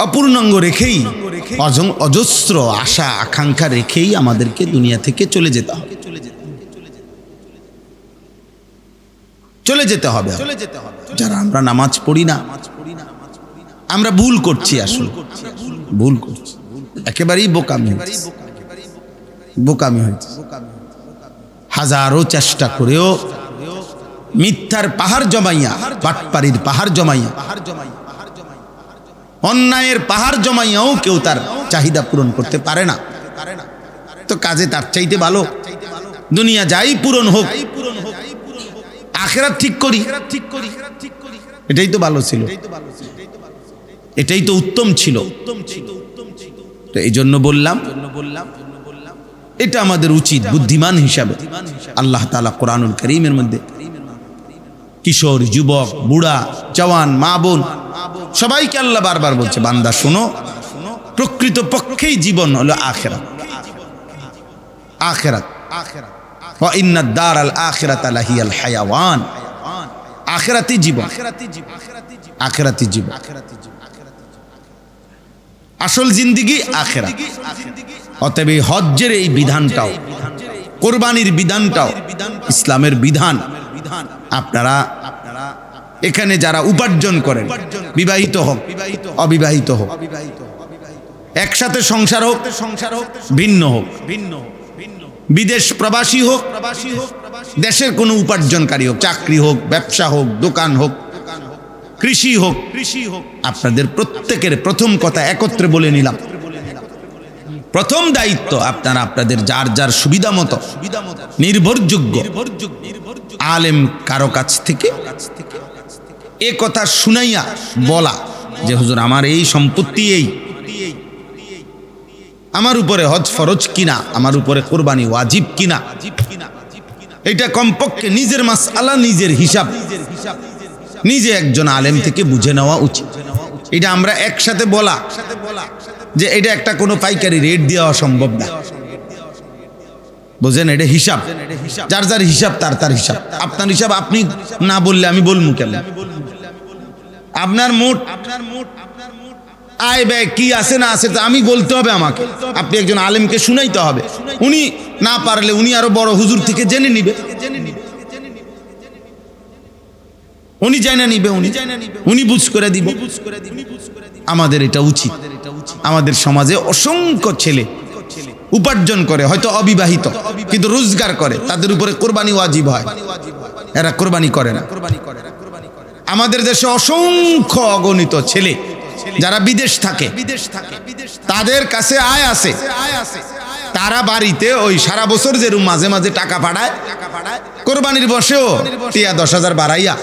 অপূর্ণাঙ্গ রেখেই, অজস্র আশা আকাঙ্ক্ষা রেখেই আমাদেরকে দুনিয়া থেকে চলে যেতে হবে, চলে যেতে হবে। যারা আমরা নামাজ পড়ি না, আমরা ভুল করছি, আসলে ভুল করছি, একেবারেই বোকামি হয়েছে। হাজারো চেষ্টা করেও মিথ্যার পাহাড় জমাইয়া, বাটপাড়ির পাহাড় জমাইয়া, অন্যায়ের পাহাড় জমাইয়াও কেউ তার চাহিদা পূরণ করতে পারে না। তো কাজে তার চাইতে ভালো দুনিয়া যাই পূরণ হোক, আখিরাত ঠিক করি, এটাই তো ভালো ছিল, এটাই তো উত্তম ছিল। তো এই জন্য বললাম, এটা আমাদের উচিত বুদ্ধিমান হিসাবে। আল্লাহ তাআলা কোরআনুল কারীমের মধ্যে কিশোর, যুবক, বুড়া, জওয়ান, মা বোন সবাইকে আল্লাহ বারবার বলছে, বান্দা শোনো, প্রকৃত পক্ষেই জীবন হলো আখিরাত। ওয়া ইন্নাদ দারাল আখিরাতা লাহিয়াল হায়াওয়ান, আখিরাতি জীবন, আখিরাতি জীবন, আসল জিন্দেগি আখিরাত। অতএব এই হজ্জের এই বিধানটাও, কোরবানির বিধানটাও ইসলামের বিধান। আপনারা এখানে যারা উপার্জন করেন, বিবাহিত হোক অবিবাহিত হোক, একসাথে সংসার হোক ভিন্ন হোক, বিদেশ প্রবাসী হোক, দেশের কোনো উপার্জনকারী হোক, চাকরি হোক, ব্যবসা হোক, দোকান হোক, কৃষি হোক, আপনাদের প্রত্যেকের প্রথম কথা একত্রে বলে নিলাম, প্রথম দায়িত্ব আপনারা আপনাদের যার যার সুবিধা মতো নির্ভরযোগ্য আলেম কারো কাছ থেকে এ কথা শুনাইয়া বলা যে হুজুর আমার এই সম্পত্তি, এই আমার উপরে হজ ফরজ কিনা, আমার উপরে কোরবানি ওয়াজিব কিনা, এটা কমপক্ষে নিজের মাসআলা, নিজের হিসাব নিজে একজন আলেম থেকে বুঝে নেওয়া উচিত। এটা আমরা একসাথে বলা যে এটা একটা কোনো পাইকারি রেট দেওয়া সম্ভব না, বুঝেন? এটা হিসাব, যার যার হিসাব তার তার হিসাব। আপনার হিসাব আপনি না বললে আমি বলবো কেন? আপনার মোট আয় ব্যয় কি আছে না আছে তা আমি বলতে হবে আমাকে, আপনি একজন আলেমকে শুনাইতে হবে, উনি না পারলে উনি আরো বড় হুজুর থেকে জেনে নিবে, উনি জানা নিবে, উনি বুঝ করে দিবে। আমাদের এটা উচিত। আমাদের সমাজে অসংখ্য ছেলে উপার্জন করে, হয়তো অবিবাহিত, কিন্তু রোজগার করে, তাদের উপরে কোরবানি ওয়াজিব হয়, এরা কোরবানি করে না। আমাদের দেশে অসংখ্য অগণিত ছেলে যারা বিদেশ থাকে, তাদের কাছে আয় আছে, তারা বাড়িতে ওই সারা বছর যে মাঝে মাঝে টাকা পাঠায়, কোরবানির বসেও 10,000 বাড়াইয়া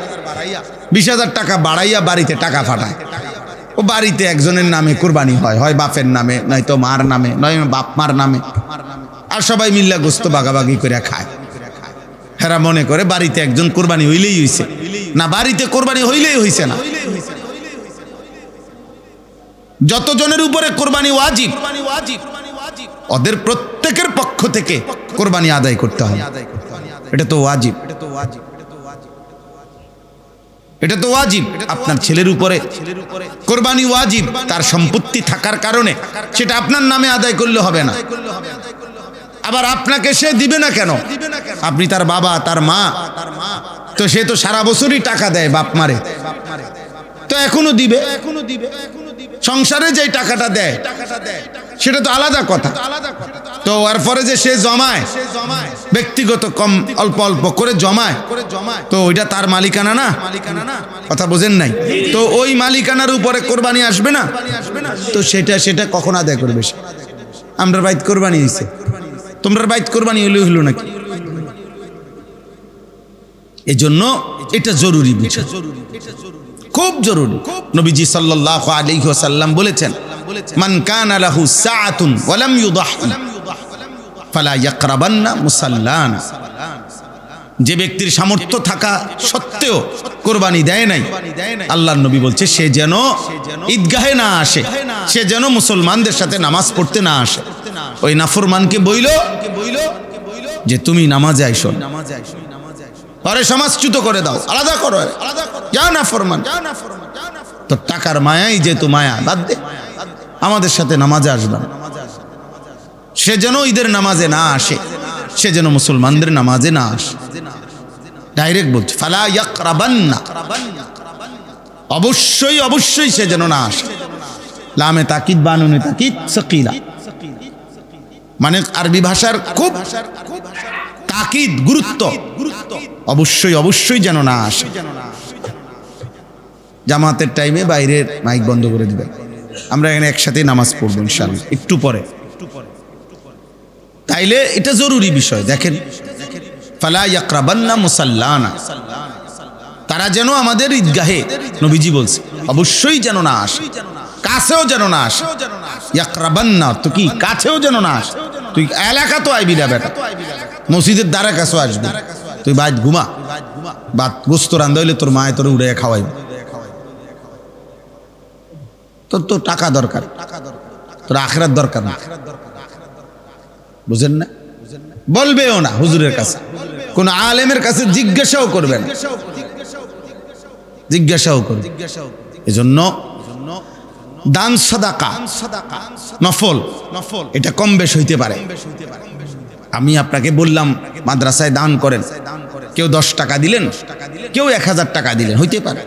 20,000 টাকা বাড়াইয়া বাড়িতে টাকা পাঠায়। ও বাড়িতে একজনের নামে কোরবানি হয়, হয় বাপের নামে, নয়তো মার নামে, নয় বাপ মার নামে, আর সবাই মিল্লা গোস্ত বাগাবাগি করে খায়। হেরা মনে করে বাড়িতে একজন কোরবানি হইলেই হইছে, না, বাড়িতে কোরবানি হইলেই হইছে না, যতজনের উপরে কোরবানি ওয়াজিব ওদের প্রত্যেকের পক্ষ থেকে কোরবানি আদায় করতে হবে। এটা তো ওয়াজিব, এটা তো ওয়াজিব। আপনার ছেলের উপরে কোরবানি ওয়াজিব, তার সম্পত্তি থাকার কারণে সেটা আপনার নামে আদায় করলে হবে না। আবার আপনাকে সে দিবে না কেন? আপনি তার বাবা, তার মা, তো সে তো সারা বছরই টাকা দেয় বাপ মারে, তো এখনো দিবে। সংসারে যে টাকাটা দেয় সেটা তো আলাদা কথা। তো এরপরে যে সে জমায়, ব্যক্তিগত কম অল্প অল্প করে জমায়, তো ওইটা তার মালিকানা না, কথা বোঝেন নাই? তো ওই মালিকানার উপরে কোরবানি আসবে না, তো সেটা কখন আদায় করবে? আমরা বাইত কোরবানি হইছে, তোমরা বাইত কোরবানি হইলো নাকি? এই জন্য এটা জরুরি বিষয়, খুব জরুরি। নবীজি সাল্লাল্লাহু আলাইহি ওয়াসাল্লাম বলেছেন, মান কানা লাহু সাআতুন ওয়া লাম ইউদাহি ফালা ইয়াকরাবান্না মুসাল্লানা। যে ব্যক্তির সামর্থ্য থাকা সত্ত্বেও কোরবানি দেয় নাই, আল্লাহর নবী বলছে সে যেন ঈদগাহে না আসে, সে যেন মুসলমানদের সাথে নামাজ পড়তে না আসে। ওই নাফরমানকে বইল যে তুমি নামাজে আইসো, পরে সমাজচ্যুত করে দাও, আলাদা করো, যা নাফরমান। তো টাকার মায়াই যেহেতু মায়া, বাদ দে, আমাদের সাথে নামাজে আসবে না। সে যেন ঈদের নামাজে না আসে, সে যেন মুসলমানদের নামাজে না আসে। ডাইরেক্ট বলছে ফালা ইয়াকরাবান্না, অবশ্যই অবশ্যই সে যেন না আসে। লামে তাকিদ বানুনে তাকিদ সাকিলা, মানে আরবি ভাষার খুব তাকিদ, গুরুত্ব, অবশ্যই অবশ্যই যেন না আসে। জামাতের টাইমে বাইরের মাইক বন্ধ করে দিবে, আমরা এখানে একসাথে নামাজ পড়বো ইনশাআল্লাহ একটু পরে। তাইলে এটা জরুরি বিষয়। দেখেন, ফালা ইয়াকরাবান্না মুসাল্লানা, তারা যেন আমাদের ঈদগাহে, নবীজি বলছে অবশ্যই যেন না আসে, কাছেও যেন না আসে। ইয়াকরাবান্না তো কি, কাছেও যেন না আসে। তুই এলাকা তো আইবি না বেটা, মসজিদের দ্বারা কাছেও আসবি, তুই বাইত ঘুমা, বাত গোস্ত রান্ধা হইলে তোর মায়ে তোর উড়ে খাওয়াইবে। তোর তো টাকা দরকার, তোর আখিরাত দরকার না, বুঝেন না? বলবেও না হুজুরের কাছে, কোন আলেমের কাছে জিজ্ঞাসাও করবেন, জিজ্ঞাসাও করবেন। এজন্য দান সাদাকা নফল, এটা কম বেশ হইতে পারে। আমি আপনাকে বললাম মাদ্রাসায় দান করেন, কেউ 10 টাকা দিলেন, কেউ 1000 টাকা দিলেন, হইতে পারে,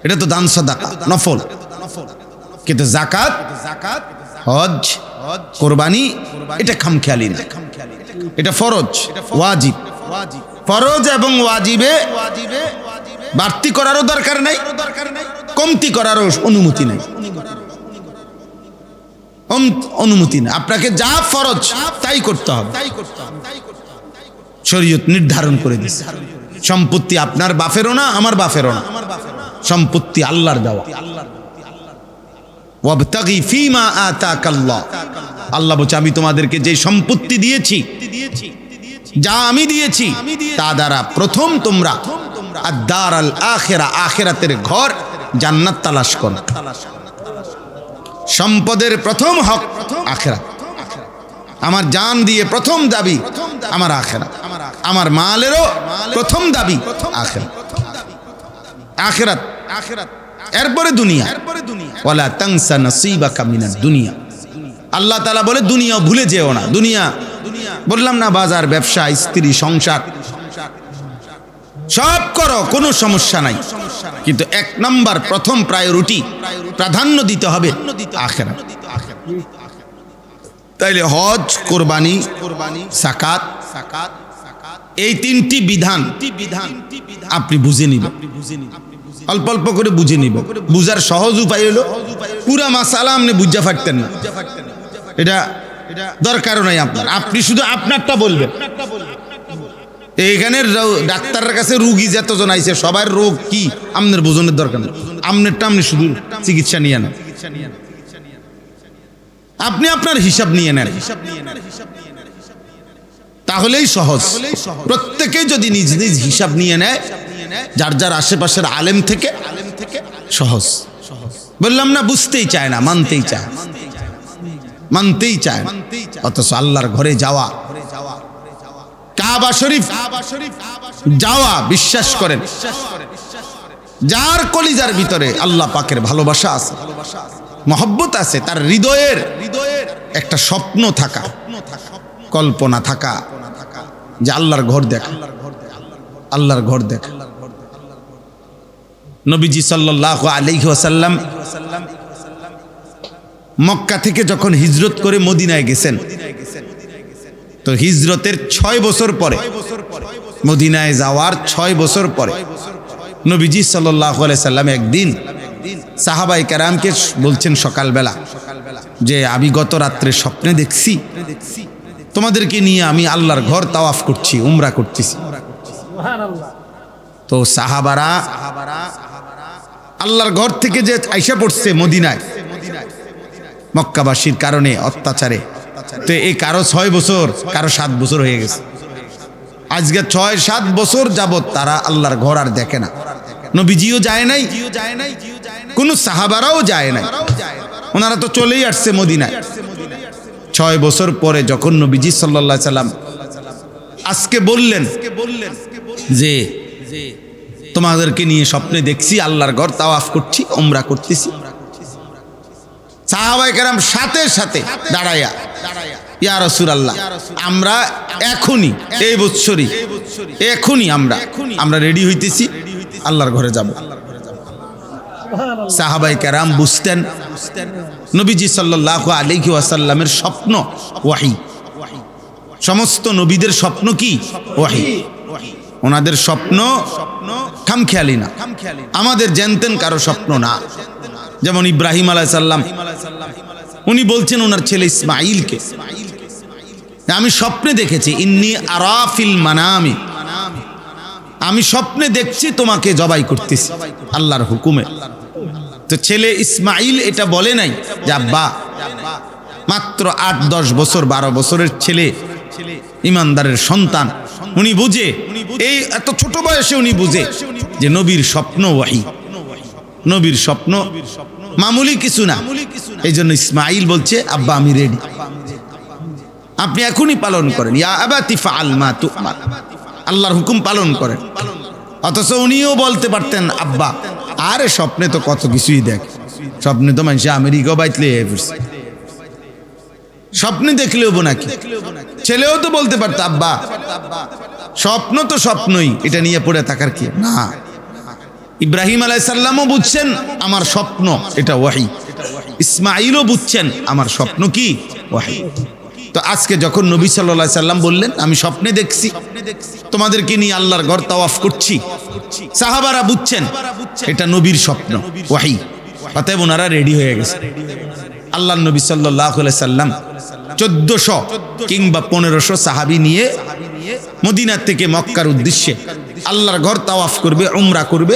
এটা তো দান সাদাকা নফল। কিন্তু জাকাত, হজ, কোরবানি এটা খামখেয়ালি না, এটা ফরজ, ওয়াজিব। ফরজ এবং ওয়াজিবে বাড়তি করারও দরকার নাই, কমতি করারও অনুমতি নাই, অনুমতি না। আপনাকে যা ফরজ তাই করতে হবে, শরীয়ত নির্ধারণ করে দিয়েছে। সম্পত্তি আপনার বাপেরও না, আমার বাপেরও না, সম্পত্তি আল্লাহর দেওয়া। ওয়াবতাগি ফীমা আতাকাল্লাহ, আল্লাহ বলছে আমি তোমাদেরকে যে সম্পত্তি দিয়েছি, যা আমি দিয়েছি, তা দ্বারা প্রথম তোমরা আদ-দারাল আখিরা, আখিরাতের ঘর জান্নাত তালাশ করো। সম্পদের প্রথম হক আখিরাত। আমার জান দিয়ে প্রথম দাবি আমার আখিরাত, আমার মালেরও প্রথম দাবি আখিরাত। আখিরাত, এরপরে দুনিয়া। ওয়ালা তানসা নসীবাকা মিনাদ দুনিয়া, আল্লাহ তাআলা বলে দুনিয়া ভুলে যেও না। দুনিয়া বললাম না, বাজার, ব্যবসা, স্ত্রী, সংসার সব করো, কোনো সমস্যা নাই, কিন্তু 1 নাম্বার প্রথম প্রায়োরিটি, প্রাধান্য দিতে হবে আখিরাত। তাইলে হজ, কোরবানি, যাকাত, এই 3টি বিধান আপনি বুঝে নিবেন, অল্প অল্প করে বুঝে নিব। বুঝার সহজ উপায় হলো পুরা মাসালা আপনি বুঝা পারতেন না, এটা দরকারও নাই আপনার, আপনি শুধু আপনারটা বলবেন। এইখানে ডাক্তারের কাছে রুগী যতজন আইছে সবার রোগ কি আপনার বোঝনের দরকার নেই, আপনারটা আপনি শুধু চিকিৎসা নিয়ে নেন, আপনি আপনার হিসাব নিয়ে নেন, তাহলেই সহজ। প্রত্যেকেই যদি নিজ নিজ হিসাব নিয়ে নেয়, যার যার আশেপাশের আলেম থেকে, সহজ। বললাম না, বুঝতেই চায় না, মানতেই চায়, মানতেই চায়। অথচ আল্লাহর ঘরে যাওয়া, কাবা শরীফ যাওয়া, বিশ্বাস করেন যার কলিজার ভিতরে আল্লাহ পাকের ভালোবাসা আছে, মহব্বত আছে, তার হৃদয়ের একটা স্বপ্ন থাকা, কল্পনা থাকা যে আল্লাহর ঘর দেখা, আল্লাহর ঘর দেখা। নবীজি সাল্লাল্লাহু আলাইহি ওয়াসাল্লাম মক্কা থেকে যখন হিজরত করে মদিনায় গেছেন, তো হিজরতের 6 বছর পরে, মদিনায় যাওয়ার 6 বছর পরে নবীজি সাল্লাল্লাহু আলাইহি সাল্লাম একদিন সাহাবায়ে কেরামকে বলছেন সকালবেলা যে আমি গত রাত্রে স্বপ্নে দেখছি তোমাদেরকে নিয়ে আমি আল্লাহর ঘর তাওয়াফ করছি, উমরা করতেছি। তো সাহাবারা আল্লাহর ঘর থেকে যে আইসা পড়ছে মদিনায় মক্কাবাসীর কারণে অত্যাচারে, তো এই কারো 6 বছর, কারো 7 বছর হয়ে গেছে। আজকে 6-7 বছর যাবত তারা আল্লাহর ঘর আর দেখে না। নবীজিও যায় নাই, কোন সাহাবারাও যায় নাই, ওনারা তো চলেই আসছে মদিনায়। 6 বছর পরে যখন নবীজি সাল্লাল্লাহু আলাইহি সাল্লাম আজকে বললেন যে তোমাদেরকে নিয়ে স্বপ্নে দেখছি আল্লাহর ঘর তাওয়াফ করছি, উমরা করতেছি, সাহাবায়ে কেরাম সাথে সাথে দাঁড়ায়া ইয়া রাসূলুল্লাহ আমরা এখনই এই বছরই এখনই আমরা রেডি হইতেছি, আল্লাহর ঘরে যাব। সাহাবায়ে কেরাম বুঝতেন নবীজি সাল্লাল্লাহু আলাইহি ওয়াসাল্লামের স্বপ্ন ওয়াহী। সমস্ত নবীদের স্বপ্ন কি? ওয়াহী। ওনাদের স্বপ্ন খামখেয়ালি না, আমাদের জানতেন কারো স্বপ্ন না। যেমন ইব্রাহিম আলাইহিস সালাম, উনি বলছেন ওনার ছেলে ইসমাঈলকে, আমি স্বপ্নে দেখেছি ইন্নী আরা ফিল মানামি, আমি স্বপ্নে দেখছি তোমাকে জবাই করতেছি আল্লাহর হুকুমে। তো ছেলে ইসমাঈল এটা বলে নাই যে আব্বা, মাত্র 8-10 বছর 12 বছরের ছেলে, ইমানদারের সন্তান, উনি বুঝে, এই এত ছোট বয়সে উনি বুঝে যে নবীর স্বপ্ন ওয়াহী, নবীর স্বপ্ন মামুলি কিছু না। এই জন্য ইসমাঈল বলছে আব্বা আমি রেডি, আপনি এখনই পালন করেন, ইয়া আবাতি ফাআল মা তুমার, আল্লাহর হুকুম পালন করেন। অথচ উনিও বলতে পারতেন আব্বা আরে স্বপ্নে তো কত কিছুই দেখ, স্বপ্নে তো মানুষ আমেরিকা বাইতলে স্বপ্নে দেখলেও নাকি। ছেলেও তো বলতে পারত আব্বা স্বপ্ন তো স্বপ্নই, এটা নিয়ে পড়ে থাকার কি না। ইব্রাহিম আলাইহিস সালামও বুঝছেন আমার স্বপ্ন এটা ওয়াহী, ইসমাঈলও বুঝছেন আমার স্বপ্ন কি? ওয়াহী। তো আজকে যখন নবী সাল্লাল্লাহু আলাইহি সাল্লাম বললেন আমি স্বপ্নে দেখছি তোমাদেরকে নিয়ে আল্লাহর ঘর তাওয়াফ করছি, সাহাবারা বুঝছেন এটা নবীর স্বপ্ন ওয়াহী, অতএব ওনারা রেডি হয়ে গেছে। আল্লাহর নবী সাল্লাল্লাহু আলাইহি সাল্লাম 1400 কিংবা 1500 সাহাবী নিয়ে মদিনা থেকে মক্কার উদ্দেশ্যে আল্লাহর ঘর তাওয়াফ করবে, উমরা করবে,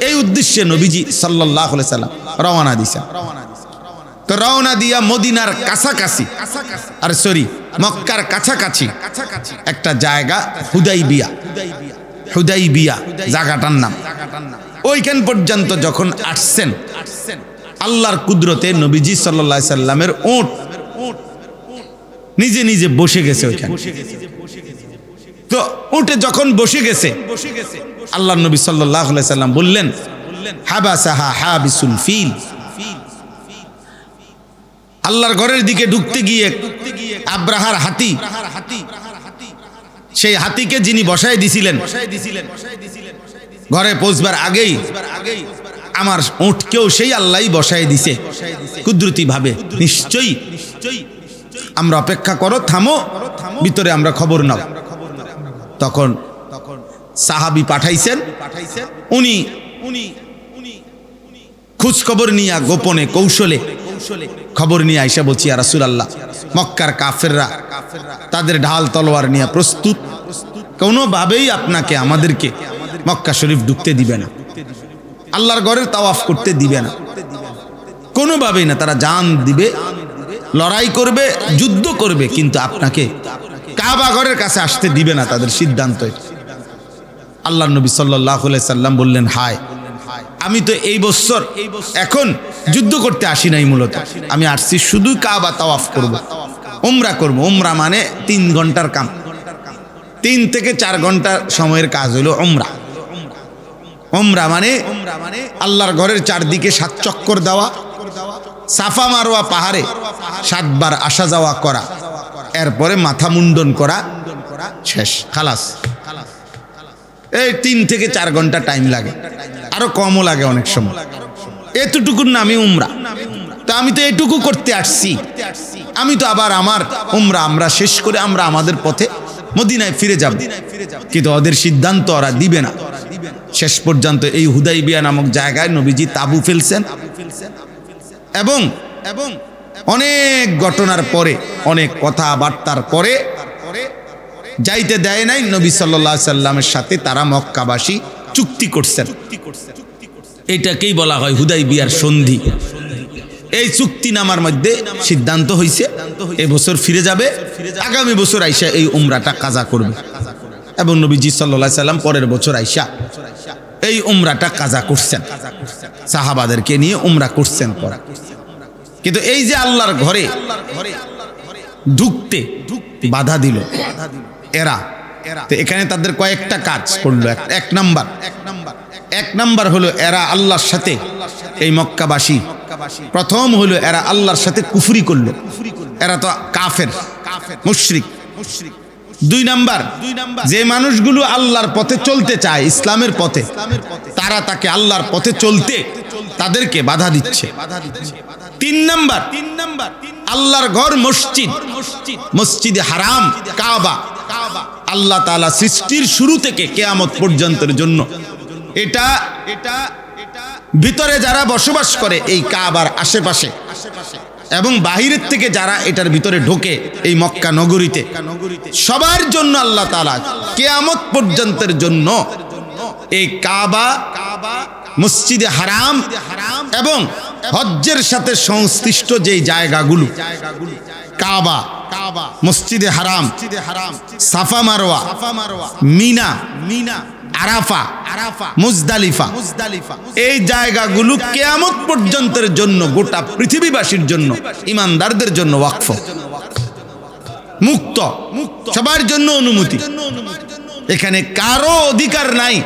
এই উদ্দেশ্যে নবীজি সাল্লাল্লাহু আলাইহি সাল্লাম রওনা দিয়েছেন। তো রওনা দিয়া মদিনার কাছাকাছি, আর সরি মক্কার কাছাকাছি একটা জায়গা হুদাইবিয়া জায়গাটার নাম, ওইখান পর্যন্ত যখন আসছেন আল্লাহর কুদরতে নবীজি সাল্লাল্লাহু আলাইহি সাল্লামের উট নিজে নিজে বসে গেছে ওইখানে। তো উটে যখন বসে গেছে আল্লাহর নবী সাল্লাল্লাহু আলাইহি সাল্লাম বললেন হাবাসাহা হাবিসুল ফিল, আল্লাহর ঘরের দিকে ঢুকতে গিয়ে আব্রাহার হাতি, সেই হাতিকে যিনি বসায় দিছিলেন ঘরে পৌঁছবার আগেই আমার উটকেও সেই আল্লাহই বসায় দিছে কুদরতি ভাবে। নিশ্চয়ই আমরা অপেক্ষা করো, থামো, ভিতরে আমরা খবর নাও। তখন সাহাবী পাঠাইছেন, উনি খোঁজ খবর নিয়ে গোপনে কৌশলে খবর নিয়ে আইসা বলছি ইয়া রাসূলুল্লাহ মক্কার কাফেররা তাদের ঢাল তলোয়ার নিয়ে প্রস্তুত, কোনোভাবেই আপনাকে আমাদেরকে মক্কা শরীফ ঢুকতে দিবে না, আল্লাহর ঘরের তাওয়াফ করতে দিবে না, কোনোভাবেই না। তারা জান দিবে, লড়াই করবে, যুদ্ধ করবে, কিন্তু আপনাকে কাবা ঘরের কাছে আসতে দিবে না, তাদের সিদ্ধান্ত। আল্লাহর নবী সাল্লাল্লাহু আলাইহি সাল্লাম বললেন হায়, আমি তো এই বছর এখন যুদ্ধ করতে আসি নাই, মূলত আমি আসছি শুধু কাবা তাওয়াফ করব, উমরা করব। উমরা মানে 3 ঘন্টার কাম, 3 থেকে 4 ঘন্টা সময়ের কাজ হলো উমরা। উমরা মানে আল্লাহর ঘরের চারদিকে 7 চক্কর দেওয়া, সাফা মারওয়া পাহাড়ে 7 বার আসা যাওয়া করা, এরপরে মাথা মুন্ডন করা, শেষ, খালাস। এই 3 থেকে 4 ঘন্টা টাইম লাগে, আরো কমও লাগে অনেক সময়। এতটুকুর নামই উমরা। তা আমি তো এটুকু করতে আসছি, আমি তো আবার আমার উমরা আমরা শেষ করে আমরা আমাদের পথে মদিনায় ফিরে যাব। কিন্তু ওদের সিদ্ধান্ত ওরা দিবে না। শেষ পর্যন্ত এই হুদাইবিয়া নামক জায়গায় নবীজি তাবু ফেলছেন এবং অনেক ঘটনার পরে, অনেক কথাবার্তার পরে যাইতে দেয় নাই। নবী সাল্লাল্লাহু আলাইহি সাল্লামের সাথে তারা মক্কাবাসী চুক্তি করছেন। এটাকেই বলা হয় হুদাইবিয়ার সন্ধি। এই চুক্তিনামার মধ্যে সিদ্ধান্ত হয়েছে এবছর ফিরে যাবে, আগামী বছর আইসা এই উমরাটা কাজা করবে। এবং নবীজি সাল্লাল্লাহু আলাইহি সাল্লাম পরের বছর আইসা এই উমরাটা কাজা করছেন, সাহাবাদেরকে নিয়ে উমরা করছেন। কিন্তু এই যে আল্লাহর ঘরে ঢুকতে বাধা দিল এরা, তো এখানে তাদের কয়েকটা কাজ করলো। এক নাম্বার হলো এরা আল্লাহর সাথে, এই মক্কাবাসী প্রথম হলো এরা আল্লাহর সাথে কুফরি করলো। এরা তো কাফের, মুশরিক। 2 নাম্বার, যে মানুষগুলো আল্লাহর পথে চলতে চায়, ইসলামের পথে, তারা তাকে আল্লাহর পথে চলতে তাদেরকে বাধা দিচ্ছে। 3 নাম্বার, আল্লাহর ঘর মসজিদ, মসজিদে হারাম কাবা, আল্লাহ তাআলা সৃষ্টির শুরু থেকে কিয়ামত পর্যন্তের জন্য এটা ভিতরে যারা বসবাস করে এই কাবার আশেপাশে এবং বাহিরের থেকে যারা এটার ভিতরে ঢোকে এই মক্কা নগরীতে, সবার জন্য আল্লাহ তাআলা কিয়ামত পর্যন্তের জন্য এই কাবা, মসজিদে হারাম এবং হজ্জের সাথে সংশ্লিষ্ট যেই জায়গাগুলো, কাবা, মসজিদে হারাম, সাফা মারওয়া, মিনা, আরাফা, মুজদালিফা, এই জায়গাগুলো কিয়ামত পর্যন্তের জন্য গোটা পৃথিবীবাসীর জন্য, ইমানদারদের জন্য ওয়াকফ, মুক্ত, সবার জন্য অনুমতি। এখানে কারো অধিকার নাই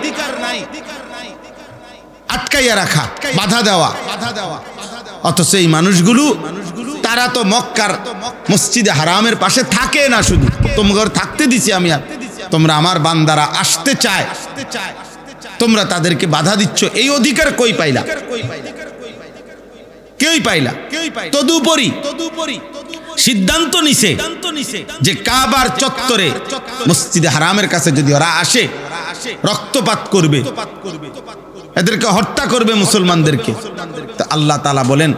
আটকাইয়া রাখা, বাধা দেওয়া। অথচ এই মানুষগুলো তারা তো মক্কার মসজিদে হারামের পাশে থাকে না, শুধু তোমার থাকতে দিছি আমি, আর তোমরা আমার বান্দারা আসতে চায়, তোমরা তাদেরকে বাধা দিচ্ছ। এই অধিকার কই পাইলা? কেউই পাইলা। তদুপরি সিদ্ধান্ত নিছে যে কাবার চত্বরে মসজিদে হারামের কাছে যদি ওরা আসে, রক্তপাত করবে, এদেরকে হত্যা করবে, মুসলমানদেরকে। তো আল্লাহ তাআলা বলেন,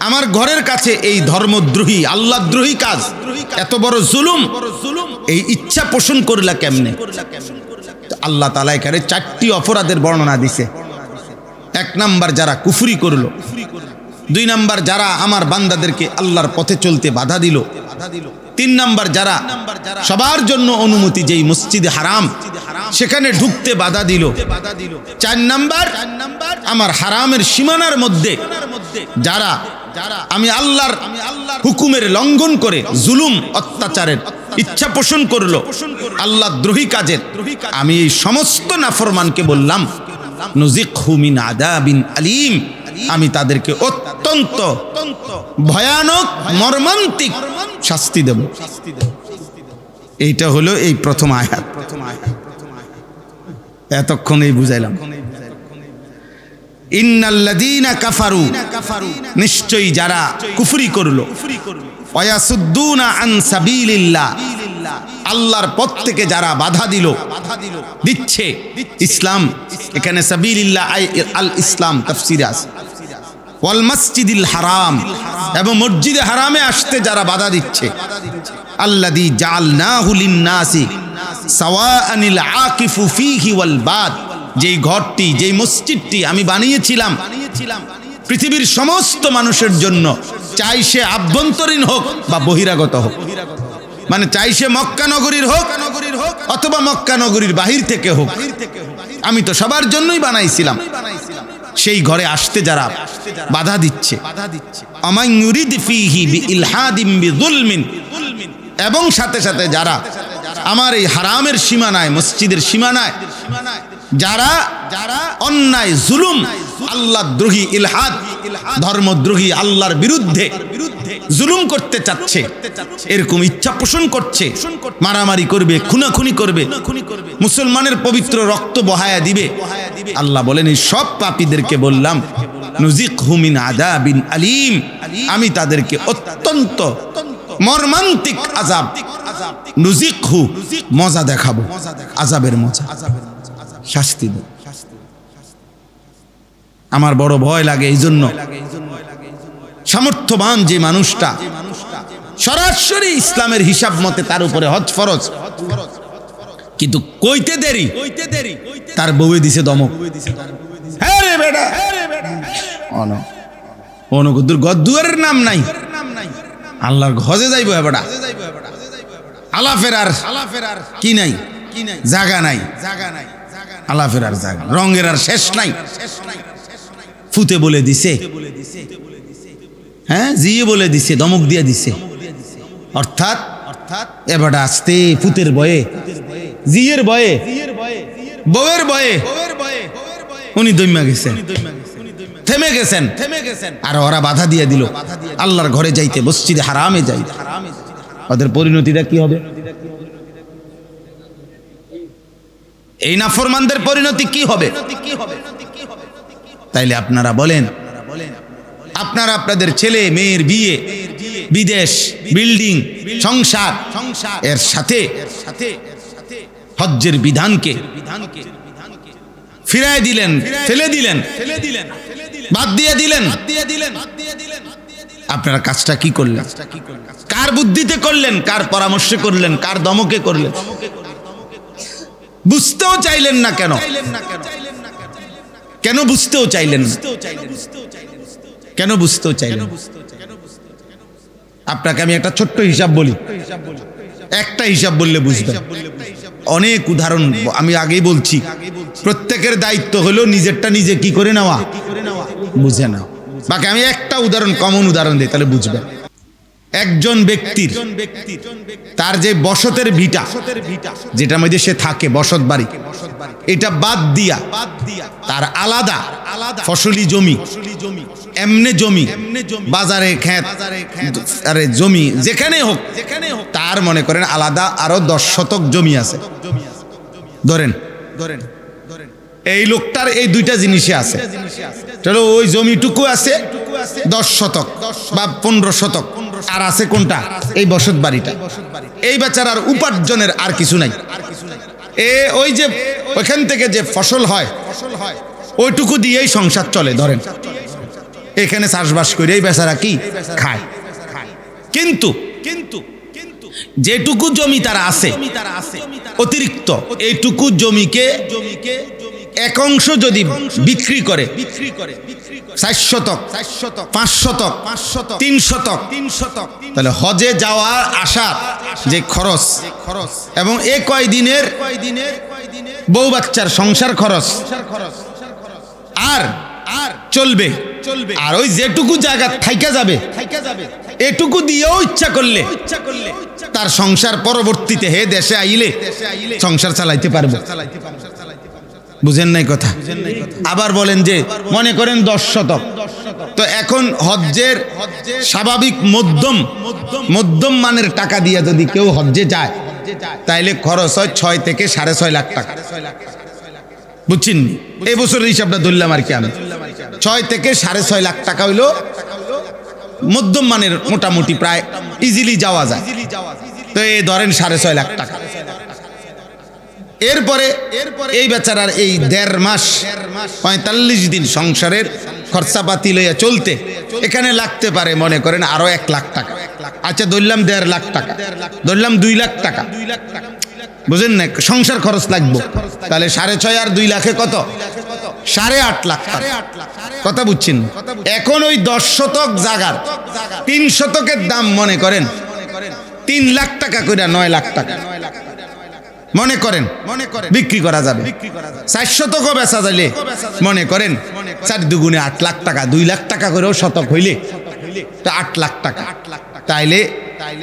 আমার ঘরের কাছে এই ধর্মদ্রোহী, আল্লাহদ্রোহী কাজ, এত বড় জুলুম, এই ইচ্ছা পোষণ করলা কেমনে? আল্লাহ তাআলা এখানে 4টি অপরাধের বর্ণনা দিছে। 1 নাম্বার, যারা কুফরি করলো। 2 নাম্বার, যারা আমার বান্দাদেরকে আল্লাহর পথে চলতে বাধা দিল। 3 নাম্বার, যারা সবার জন্য অনুমতি যেই মসজিদে হারাম সেখানে ঢুকতে বাধা দিল। 4 নাম্বার, আমার হারামের সীমানার মধ্যে যারা আমি আল্লাহর হুকুমের লঙ্ঘন করে জুলুম অত্যাচারের ইচ্ছা পোষণ করলো, আল্লাহ দ্রোহী কাজের, আমি এই সমস্ত নাফরমানকে বললাম নুজিকহু মিন আযাবিন আলীম, আমি তাদেরকে অত্যন্ত ভয়ানক মর্মান্তিক শাস্তি দেব। এইটা হলো এই প্রথম আয়াত। এতক্ষণেই বুঝাইলাম। ইন্নাল্লাযীনা কাফারু, নিশ্চয়ই যারা কুফরি করলো, ওয়ায়াসুদ্দুনা আন সাবিলিল্লাহ, আল্লাহর পথ থেকে যারা বাধা দিল, দিচ্ছে। ইসলাম এখানে সাবিলিল্লাহ আল ইসলাম তাফসীরে আছে। ওয়াল মসজিদিল হারাম, এবং মসজিদে হারামে আসতে যারা বাধা দিচ্ছে। আল্লাযী জাআলনাহু লিন-নাসি সাওয়াআনিল আকিফু ফীহি ওয়াল বাদ, যেই ঘরটি, যেই মসজিদটি আমি বানিয়েছিলাম পৃথিবীর সমস্ত মানুষের জন্য, চাই সে আভ্যন্তরীণ হোক বা বহিরাগত হোক, মানে চাই সে মক্কা নগরীর হোক অথবা মক্কা নগরীর বাহির থেকে হোক, আমি তো সবার জন্যই বানাইছিলাম। সেই ঘরে আসতে যারা বাধা দিচ্ছে, আমান ইউরিদ ফীহি বিইলহাদিম বিযুলমিন, এবং সাথে সাথে যারা আমার এই হারামের সীমানায়, মসজিদের সীমানায় যারা অন্যায়, জুলুম, আল্লাহদ্রোহী, ইলহাদ, ধর্মদ্রোহী, আল্লাহর বিরুদ্ধে জুলুম করতে চাচ্ছে, এরকম ইচ্ছা পোষণ করছে, মারামারি করবে, খুনাখুনি করবে, মুসলমানের পবিত্র রক্ত বহায়া দিবে, আল্লাহ বলেন এই সব পাপীদেরকে বললাম নুজিকহু মিন আযাবিন আলীম, আমি তাদেরকে অত্যন্ত মর্মান্তিক আযাব, নুজিকহু মজা দেখাবো, আযাবের মজা, শাস্তি দেব। আমার বড় ভয় লাগে এই জন্য, সামর্থ্যবান যে মানুষটা সরাসরি ইসলামের হিসাব মতে তার উপরে হজ ফরজ, কিন্তু কইতে দেরি, তার বউয়ে দিছে দমক, হ্যাঁ রে বেটা অনুকুদ্দুর গদ্দুয়ারের নাম নাই, আল্লাহর হজে যাইব বেটা, আলাফের আর কি নাই, জায়গা নাই, আলাফের আর জায়গা, রঙের আর শেষ নাই, ফুতে বলে দিছে, হ্যাঁ জিয়ে বলে দিছে, দমক দিয়ে দিছে, অর্থাৎ এবার আসতে ফুতের বয়ে, জিয়ের বয়ে, বউয়ের বয়ে উনি দৈমা গেছেন, থেমে গেছেন, আর ওরা বাধা দিয়ে দিল আল্লাহর ঘরে যাইতে, মসজিদে হারামে যাই, ওদের পরিণতিটা কি হবে? এই নাফরমানদের পরিণতি কি হবে? তাইলে আপনারা বলেন, আপনারা আপনাদের ছেলে মেয়ের বিয়ে, বিদেশ, বিল্ডিং, সংসার, এর সাথে হজ্জের বিধানকে ফিরায় দিলেন, ফেলে দিলেন, বাদ দিয়ে দিলেন, আপনারা কাজটা কি করলেন? কার বুদ্ধিতে করলেন? কার পরামর্শে করলেন? কার দমকে করলেন? বুঝতেও চাইলেন না কেন? কেন বুঝতেও চাইলেন না? কেন বুঝতেও চাইলেন? আপনাকে আমি একটা ছোট্ট হিসাব বলি, একটা হিসাব বললে বুঝবেন। অনেক উদাহরণ আমি আগেই বলছি, প্রত্যেকের দায়িত্ব হলো নিজেরটা নিজে কি করে নেওয়া, বুঝে নাও। বাকি আমি একটা উদাহরণ, কমন উদাহরণ দিই, তাহলে বুঝবেন। একজন ব্যক্তির তার যে বসতের ভিটা, যেটার মধ্যে সে থাকে, বসত বাড়ি, এটা বাদ দিয়া তার আলাদা ফসলি জমি, এমনে জমি, বাজারে ক্ষেত, আরে জমি যেখানে হোক, তার মনে করেন আলাদা আরো 10 শতক জমি আছে। ধরেন এই লোকটার এই দুইটা জিনিসে আছে, চলো ওই জমিটুকু আছে 10 শতক বা 15 শতক, আর আছে কোনটা? এই বসত বাড়িটা। এই বেচারার উপার্জনের আর কিছু নাই, ওই যে ওইখান থেকে যে ফসল হয় ওইটুকু দিয়েই সংসার চলে। ধরেন এখানে চাষবাস করে এই বেচারা কি খায়, কিন্তু যেটুকু জমি তারা আছে অতিরিক্ত, এইটুকু জমিকে এক অংশ যদি বিক্রি করে 4 শতক, 5 শতক, 3 শতক, তাহলে হজে যাওয়া আসার যে খরচ এবং এ কয়দিনের বউ বাচ্চার সংসার খরচ আর চলবে, আর ওই যেটুকু জায়গা থাইকা যাবে এটুকু দিয়েও ইচ্ছা করলে তার সংসার পরবর্তীতে হে দেশে আইলে সংসার চালাইতে পারবে। বুঝেন নাই কথা? আবার বলেন যে মনে করেন 10 শতক, তো এখন হজ্জের স্বাভাবিক মধ্যম মানের টাকা দিয়ে যদি কেউ হজ্জে যায়, তাইলে খরচ হয় 6 থেকে 6.5 লাখ টাকা। বুঝছেন? এই বছরের হিসাবটা ধরলাম আর কি আমি, 6 থেকে 6.5 লাখ টাকা হইলো মধ্যম মানের, মোটামুটি প্রায় ইজিলি যাওয়া যায়। তো এই ধরেন 6.5 লাখ টাকা। এরপরে এই বেচারার এই 1.5 মাস 45 দিন সংসারের খরচাপাতি লইয়া চলতে এখানে লাগতে পারে মনে করেন আরো 1 লাখ টাকা। আচ্ছা ধরলাম 1.5 লাখ টাকা, ধরলাম 2 লাখ টাকা, বুঝেন না? সংসার খরচ লাগবে, তাহলে 6.5 আর 2 লাখে কত? 8.5 লাখ টাকা। কথা বুঝছেন? এখন ওই 10 শতক জায়গার 3 শতকের দাম মনে করেন 3 লাখ টাকা করে 9 লাখ টাকা মনে করেন বিক্রি করা যাবে। 4 শতকও বেচা যাইলে মনে করেন 4 দুগুণে 8 লাখ টাকা, 2 লাখ টাকা করেও শতক হইলে তো 8 লাখ টাকা। তাইলে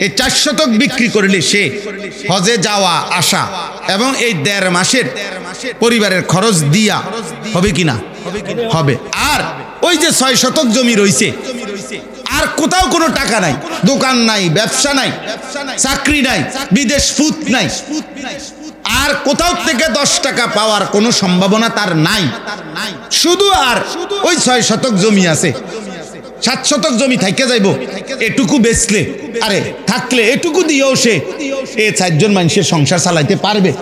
এই 4 শতক বিক্রি করলে সে হজে যাওয়া আসা এবং এই 1.5 মাসের পরিবারের খরচ দিয়া হবে কিনা? হবে। আর ওই যে 6 শতক জমি রইছে আর কোথাও কোনো টাকা নাই, দোকান নাই, ব্যবসা নাই, চাকরি নাই, বিদেশ ফুত নাই, আর কোথাও থেকে 10 টাকা পাওয়ার কোনো সম্ভাবনা তার নাই। শুধু আর ওই 6 শতক জমি আছে, 7 শতক জমি থাইকে যাইব, এটুকু বেচলে আরে থাকলে এটুকু দিয়েও সে 4 মানুষের সংসার চালাইতে পারবে।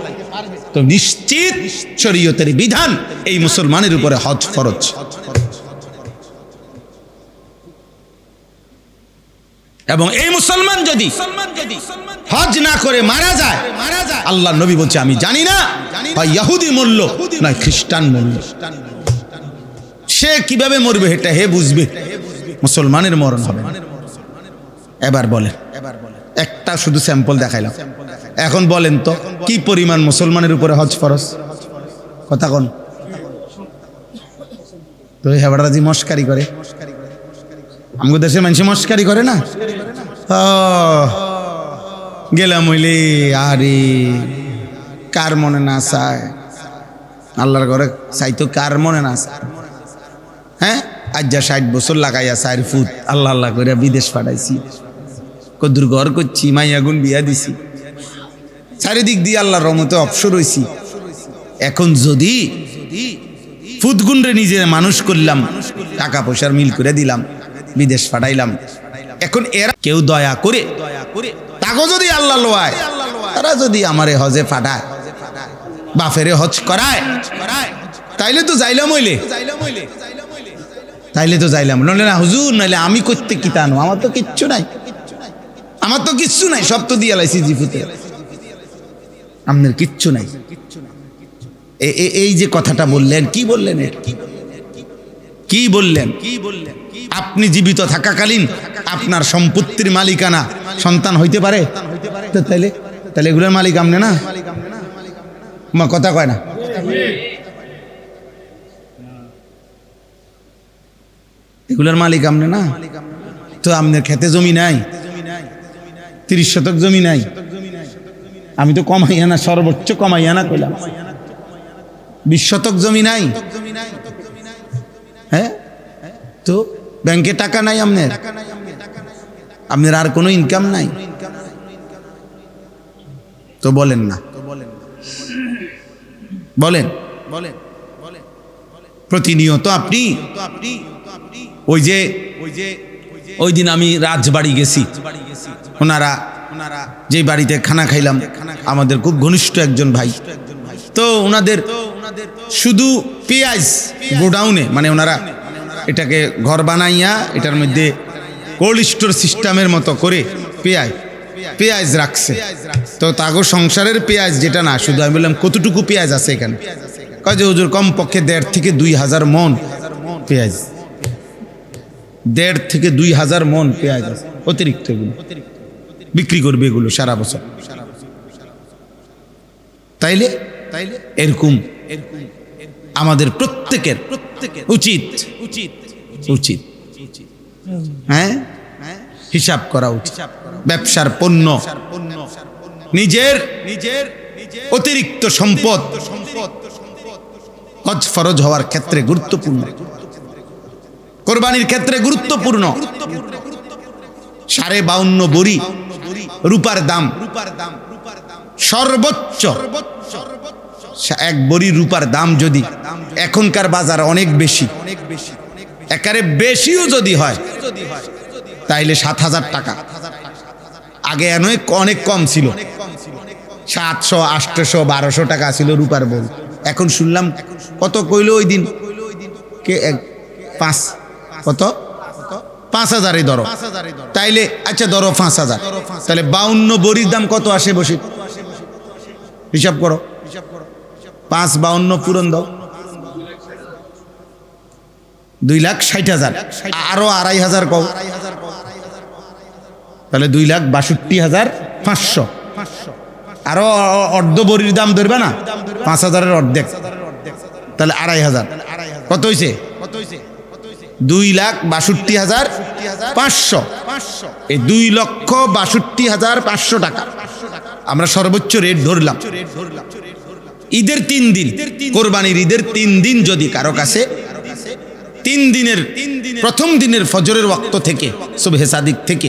তো নিশ্চিত শরীয়তের বিধান এই মুসলমানের উপরে হজ ফরজ। এবং এই মুসলমান যদি হজ না করে মারা যায়, আল্লাহ নবী বলছে আমি জানি না হয় ইহুদি মরল নয় খ্রিস্টান মরল, সে কিভাবে মরবে এটা হে বুঝবে, মুসলমানের মরণ হবে। এবার বলেন, একটা শুধু স্যাম্পল দেখাইলাম, এখন বলেন তো কি পরিমাণ মুসলমানের উপরে হজ ফরজ? কথা কোন তো হেবাড়াজি মস্কারি করে, আমাদের দেশের মানুষ মস্কারি করে না। গেলাম হইলে আরে কার মনে না চায়, আল্লাহর ঘরে চাইতো কার মনে না চায়। হ্যাঁ, আজ যা 60 বছর লাগাইয়া 4 ফুট আল্লাহ আল্লাহ করে বিদেশ পাঠাইছি, কদ্দুর ঘর করছি, মাইয়াগুন বিয়া দিছি, চারিদিক দিয়ে আল্লাহর রহমতে অবসর হইছি। এখন যদি ফুটগুনরে নিজে মানুষ করলাম, টাকা পয়সার মিল করে দিলাম, বিদেশ পাঠাইলাম, এখন এরা কেউ দয়া করে তাকে যদি আল্লাহ লোয়ায়, তারা যদি আমারে হজে পাঠায়, বাফেরে হজ করায়, তাইলে তো যাইলাম হইলে, তাইলে তো যাইলাম, নইলে না হুজুর, নইলে আমি করতে কি তানো, আমার তো কিচ্ছু নাই, আমার তো কিচ্ছু নাই, সব তো দিয়ে লাইছি জিফুতে, আপনার কিচ্ছু নাই। এই যে কথাটা বললেন, কি বললেন, কি বললেন? আপনি জীবিত থাকাকালীন আপনার সম্পত্তির মালিকানা সন্তান হইতে পারে, তো তাইলে এগুলোর মালিক আপনি না, কথা কয় না? এগুলোর মালিক আপনি না, তো আপনার খেতে জমি নাই, 30 শতক জমি নাই, আমি তো কমাইয়া না, সর্বোচ্চ কমাইয়া না কইলাম, 20 শতক জমি নাই, হ্যাঁ, তো ব্যাংকে টাকা নাই, আপনার আর কোনো ইনকাম নাই, তো বলেন না, বলেন প্রতিনিয়ত আপনি ওই দিন আমি রাজবাড়ি গেছি, ওনারা যে বাড়িতে খানা খাইলাম, আমাদের খুব ঘনিষ্ঠ একজন ভাই, তো ওনাদের শুধু পেঁয়াজ গোডাউনে, মানে ওনারা এটাকে ঘর বানাইয়া এটার মধ্যে কোল্ড স্টোর সিস্টেমের মতো করে পেঁয়াজ রাখছে। তো তাগো সংসারের পেঁয়াজ যেটা না, শুধু আমি বললাম কতটুকু পেঁয়াজ আছে এখানে, কয় যে হুজুর কমপক্ষে 1.5 থেকে 2,000 মন পেঁয়াজ, 1.5 থেকে 2,000 মন পেঁয়াজ আছে, অতিরিক্ত এগুলো বিক্রি করবে এগুলো সারা বছর। তাইলে এরকম আমাদের প্রত্যেকের উচিত হ্যাঁ হিসাব করা উচিত। ব্যবসার পণ্য, নিজের অতিরিক্ত সম্পদ হজ ফরজ হওয়ার ক্ষেত্রে গুরুত্বপূর্ণ, কোরবানির ক্ষেত্রে গুরুত্বপূর্ণ। 52.5 বড়ি রূপার দাম, সর্বোচ্চ 1 বড়ি রূপার দাম যদি এখনকার বাজার অনেক বেশি, একারে বেশিও যদি হয়, তাইলে 7,000 টাকা। আগে অনেক কম ছিল, 700, 800, 1200 টাকা ছিল রূপার বড়ি। এখন শুনলাম কত কইল ওই দিন, কে 5,000 ধরো, তাইলে আচ্ছা ধরো 5,000, তাহলে 52 বড়ির দাম কত আসে? বসে হিসাব করো, 5 52 পূরণ দাও, 2,60,000, আরো 2,500 কও, তাহলে 2,62,500। আরো অর্ধ বড়ির দাম ধরবে না, 5,000-এর অর্ধেক, তাহলে 2,500, কত হয়েছে? 2,62,500। এই 2,62,500 টাকা আমরা সর্বোচ্চ রেট ধরলাম। ঈদের 3 দিন, কোরবানির ঈদের 3 দিন যদি কারো কাছে 3 দিনের প্রথম দিনের ফজরের ওয়াক্ত থেকে সুবহে সাদিক থেকে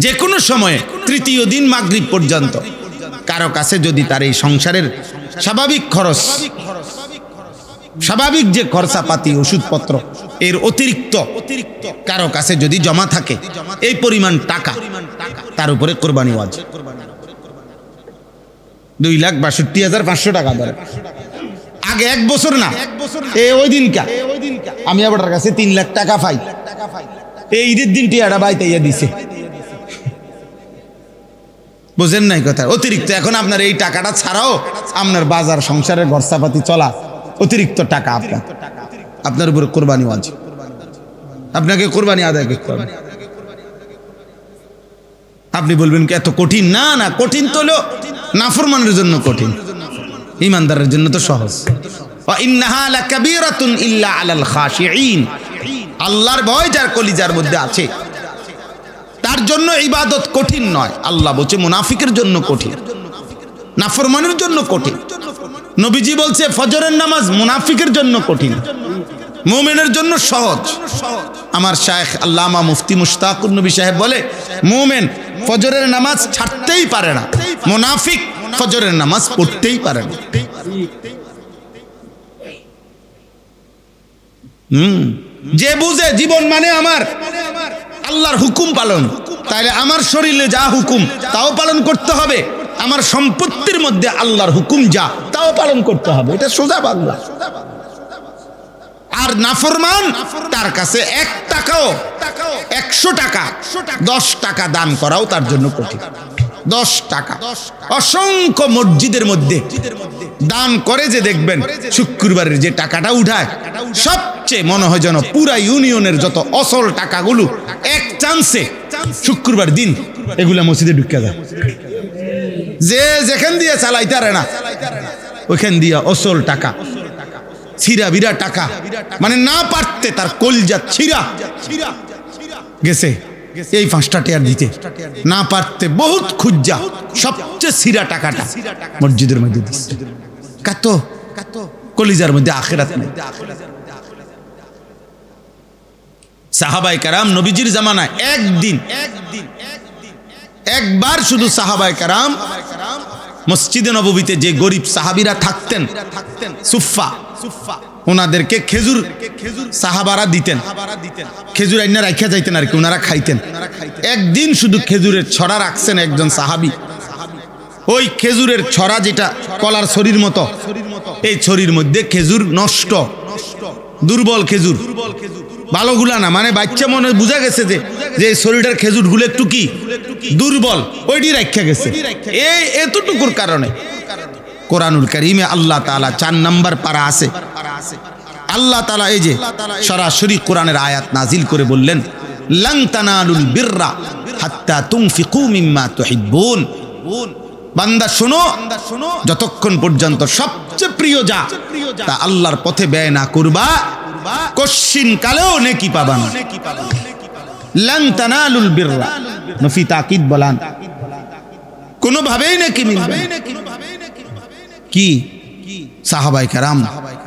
যে কোনো সময়ে তৃতীয় দিন মাগরিব পর্যন্ত কারো কাছে যদি তার এই সংসারের স্বাভাবিক খরচ, স্বাভাবিক যে খরচাপাতি ওষুধপত্র এর অতিরিক্ত কারো কাছে যদি জমা থাকে এই পরিমাণ টাকা, তার উপরে কোরবানি ওয়াজিব। 2,62,500 টাকা ধরে আগে 1 বছর না, ওই দিনকা আমি আবার কাছে 3 লাখ টাকা পাই, এই ঈদের দিন টিয়াটা বাইতাইয়া দিছে, বুঝেন নাই কথা। অতিরিক্ত এখন আপনার এই টাকাটা ছাড়াও আপনার বাজার সংসারের খরচাপাতি চলা অতিরিক্ত টাকা আপনার উপরে কোরবানি ওয়াজিব, আপনাকে কোরবানি আদায় করতে হবে। আপনি বলবেন কি এত কঠিন? না না, কঠিন তো হলো নাফরমানের জন্য কঠিন, ইমানদারের জন্য তো সহজ। ওয়া ইন্নাহা লাকাবীরাতুন ইল্লা আলাল খাশিঈন, আল্লাহর ভয় যার কলিজার মধ্যে আছে তার জন্য ইবাদত কঠিন নয়। আল্লাহ বলছে মুনাফিকের জন্য কঠিন, নাফরমানের জন্য কঠিন। নবীজি বলছে ফজরের নামাজ মুনাফিকের জন্য কঠিন, মুমিনের জন্য সহজ। আমার শায়েখ আল্লামা মুফতি মুশতাকুর নবী সাহেব বলে মুমিন ফজরের নামাজ ছাড়তেই পারে না, মুনাফিক ফজরের নামাজ পড়তেই পারে না। যে বুঝে জীবন মানে আমার আল্লাহর হুকুম পালন, তাইলে আমার শরীরে যা হুকুম তাও পালন করতে হবে, আমার সম্পত্তির মধ্যে আল্লাহর হুকুম যা তাও পালন করতে হবে, এটা সোজা বাংলা। আর নাফরমান তার কাছে 1 টাকাও 100 টাকা 10 টাকা দান করাও তার জন্য কঠিন। 10 টাকা অসংখ্য মসজিদের মধ্যে দান করে যে দেখবেন শুক্রবারের যে টাকাটা উঠায় সবচেয়ে মনে হয় যেন পুরা ইউনিয়নের যত অসল টাকাগুলো এক চান্সে শুক্রবার দিন এগুলা মসজিদে ঢুকে যায়। যে যেখান দিয়ে চালাইতে পারে না ওইখান দিয়া অসল টাকা, ছিঁড়া বিরা টাকা, মানে না পারতে তার কলজা ছিঁড়া গেছে এই 5টা টিয়ার দিতে, না পারতে বহুত খুঁজা সবচেয়ে ছিঁড়া টাকাটা মসজিদের মধ্যে দিচ্ছে। কাত কলিজার মধ্যে আখিরাত নেই। সাহাবায়ে কেরাম নবীজির জামানায় একবার শুধু সাহাবায়ে কেরাম মসজিদে নববীতে যে গরিব সাহাবীরা থাকতেন সুফা, ওনাদেরকে খেজুর সাহাবারা দিতেন, খেজুর আইনা রাখা যাইতেন আর কি, ওনারা খাইতেন। একদিন শুধু খেজুরের ছড়া রাখছেন একজন সাহাবী, ওই খেজুরের ছড়া যেটা কলার ছড়ির মতো, এই ছড়ির মধ্যে খেজুর নষ্ট, দুর্বল খেজুর, ভালোগুলা না, মানে বাচ্চা মনে বুঝা গেছে যে শরীরের খেজুর গুলো একটু কি দুর্বল, ওইটি রাখা গেছে। এই এতটুকুর কারণে কোরআনুল কারীমে আল্লাহ তাআলা 4 নম্বর পারা আছে, আল্লাহ তাআলা এই যে সরাসরি কোরআনের আয়াত নাজিল করে বললেন লান তানালুল বিররা হাত্তা তুনফিকু মিম্মা তুহিব্বুন। বান্দা শোনো, যতক্ষণ পর্যন্ত সবচেয়ে প্রিয় যা তা আল্লাহর পথে ব্যয় না করবা কশিন কালেও নেকি পাবা না। লান তানালুল বিররা নফি তাকিদ বলান কোনোভাবেই নেকি মিলবে না। কি সাহাবায়ে কেরাম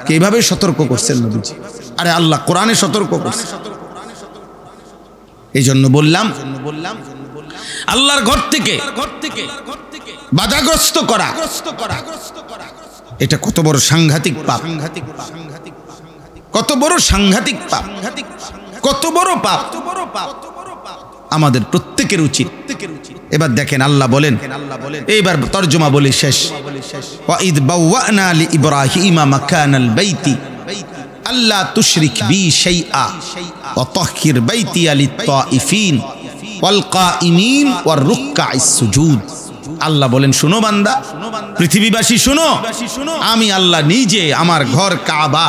কিভাবে সতর্ক করছেন নবীজি, আরে আল্লাহ কোরআনে সতর্ক করছে। এই জন্য বললাম আল্লাহর ঘর থেকে বাধাগ্রস্ত করা এটা কত বড় সাংঘাতিক পাপ, কত বড় সাংঘাতিক পাপ, কত বড় পাপ আমাদের প্রত্যেকের উচিত। এবার দেখেন আল্লাহ বলেন, এইবার তরজমা বলি শেষ, ওয়াইদ বাওয়ানা লিইব্রাহিমা মাকানাল বাইতি আল্লা তুশরিক বি শাইআ ওয়া তাহহির বাইতিয়া লিত-তাইফিন ওয়াল কাইমিন ওয়ার রুকআইস সুজুদ। আল্লাহ বলেন শোনো বান্দা, পৃথিবীবাসী শোনো, আমি আল্লাহ নিজে আমার ঘর কাবা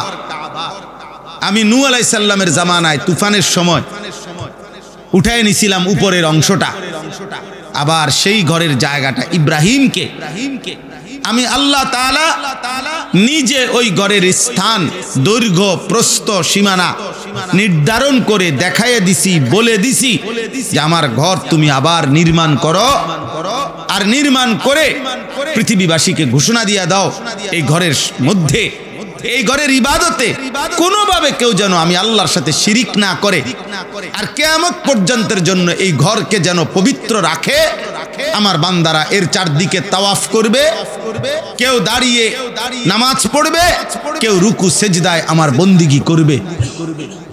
আমি নূহ আলাইহিস সালামের জামানায় তুফানের সময় উঠায় নিছিলাম উপরের অংশটা, আবার সেই ঘরের জায়গাটা ইব্রাহিমকে আমি আল্লাহ তাআলা নিজে ওই ঘরের স্থান দৈর্ঘ্য প্রস্থ সীমানা নির্ধারণ করে দেখাইয়ে দিছি, বলে দিছি যে আমার ঘর তুমি আবার নির্মাণ করো, আর নির্মাণ করে পৃথিবীবাসীকে ঘোষণা দিয়ে দাও এই ঘরের মধ্যে এই ঘরের ইবাদতে কোনোভাবে কেউ যেন আমি আল্লাহর সাথে শিরিক না করে, আর কিয়ামত পর্যন্তের জন্য এই ঘরকে যেন পবিত্র রাখে। আমার বান্দারা এর চারদিকে তাওয়াফ করবে, কেউ দাঁড়িয়ে নামাজ পড়বে, কেউ রুকু সেজদায় আমার বন্দিগি করবে।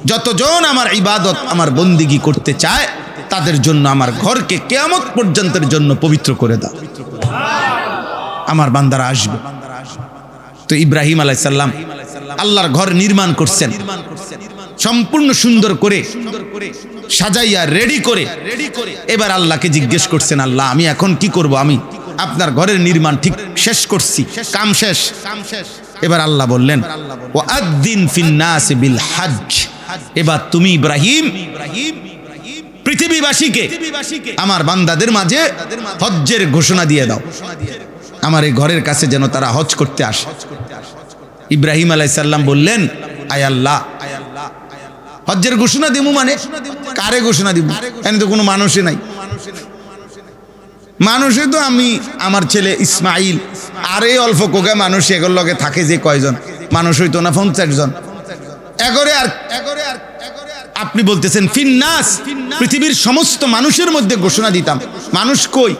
যতজন আমার ইবাদত আমার বন্দিগি করতে চায় তাদের জন্য আমার ঘরকে কিয়ামত পর্যন্তের জন্য পবিত্র করে দাও। আমার বান্দারা আসবে। তো ইব্রাহিম আলাইহিস সালাম আল্লাহর ঘর নির্মাণ করছেন, সম্পূর্ণ সুন্দর করে সাজাইয়া রেডি করে। এবার আল্লাহকে জিজ্ঞেস করছেন, আল্লাহ আমি এখন কি করব? আমি আপনার ঘরের নির্মাণ ঠিক শেষ করছি, কাম শেষ। এবার আল্লাহ বললেন, ওয়াদ্দিন ফিন্নাস বিল হজ। এবার তুমি ইব্রাহিম পৃথিবীবাসীকে, আমার বান্দাদের মাঝে হজ্জের ঘোষণা দিয়ে দাও, আমার এই ঘরের কাছে যেন তারা হজ করতে আসে। ইব্রাহিম আলাইহিস সালাম বললেন, আয় আল্লাহ, হজ্জের ঘোষণা দিব মানে কারে ঘোষণা দিব? এখানে তো কোনো মানুষই নাই। মানুষে তো আমি, আমার ছেলে ইসমাইল, আর এই অল্প কোকে মানুষ, এগুলোর লগে থাকে যে কয়জন মানুষ হইতো না 50 জন। এগরে আর আপনি বলতেছেন ফিন্নাস, পৃথিবীর সমস্ত মানুষের মধ্যে ঘোষণা দিতাম, মানুষ কই?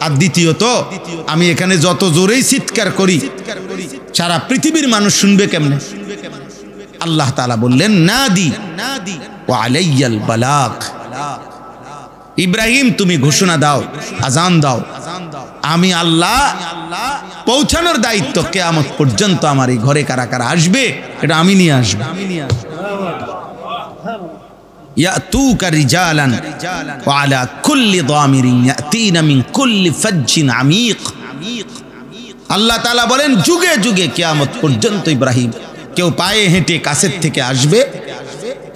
আর দ্বিতীয়ত আমি এখানে যত জোরেই চিৎকার করি সারা পৃথিবীর মানুষ শুনবে কেমনে? আল্লাহ তাআলা বললেন, নাদি ওয়া আলাইয়াল বালাগ। ইব্রাহিম তুমি ঘোষণা দাও, আজান দাও, আমি আল্লাহ পৌঁছানোর দায়িত্ব কিয়ামত পর্যন্ত। আমার এই ঘরে কারা কারা আসবে এটা আমি নিয়ে আসবো। ইয়াতুকা রিজালান ওয়া আলা কুল্লি দামিরিন ইয়াতিনা মিন কুল্লি ফাজ্জিন আমিক। আল্লাহ তাআলা বলেন, যুগে যুগে কিয়ামত পর্যন্ত ইব্রাহিম কেউ পায়ে হেঁটে কাছের থেকে আসবে,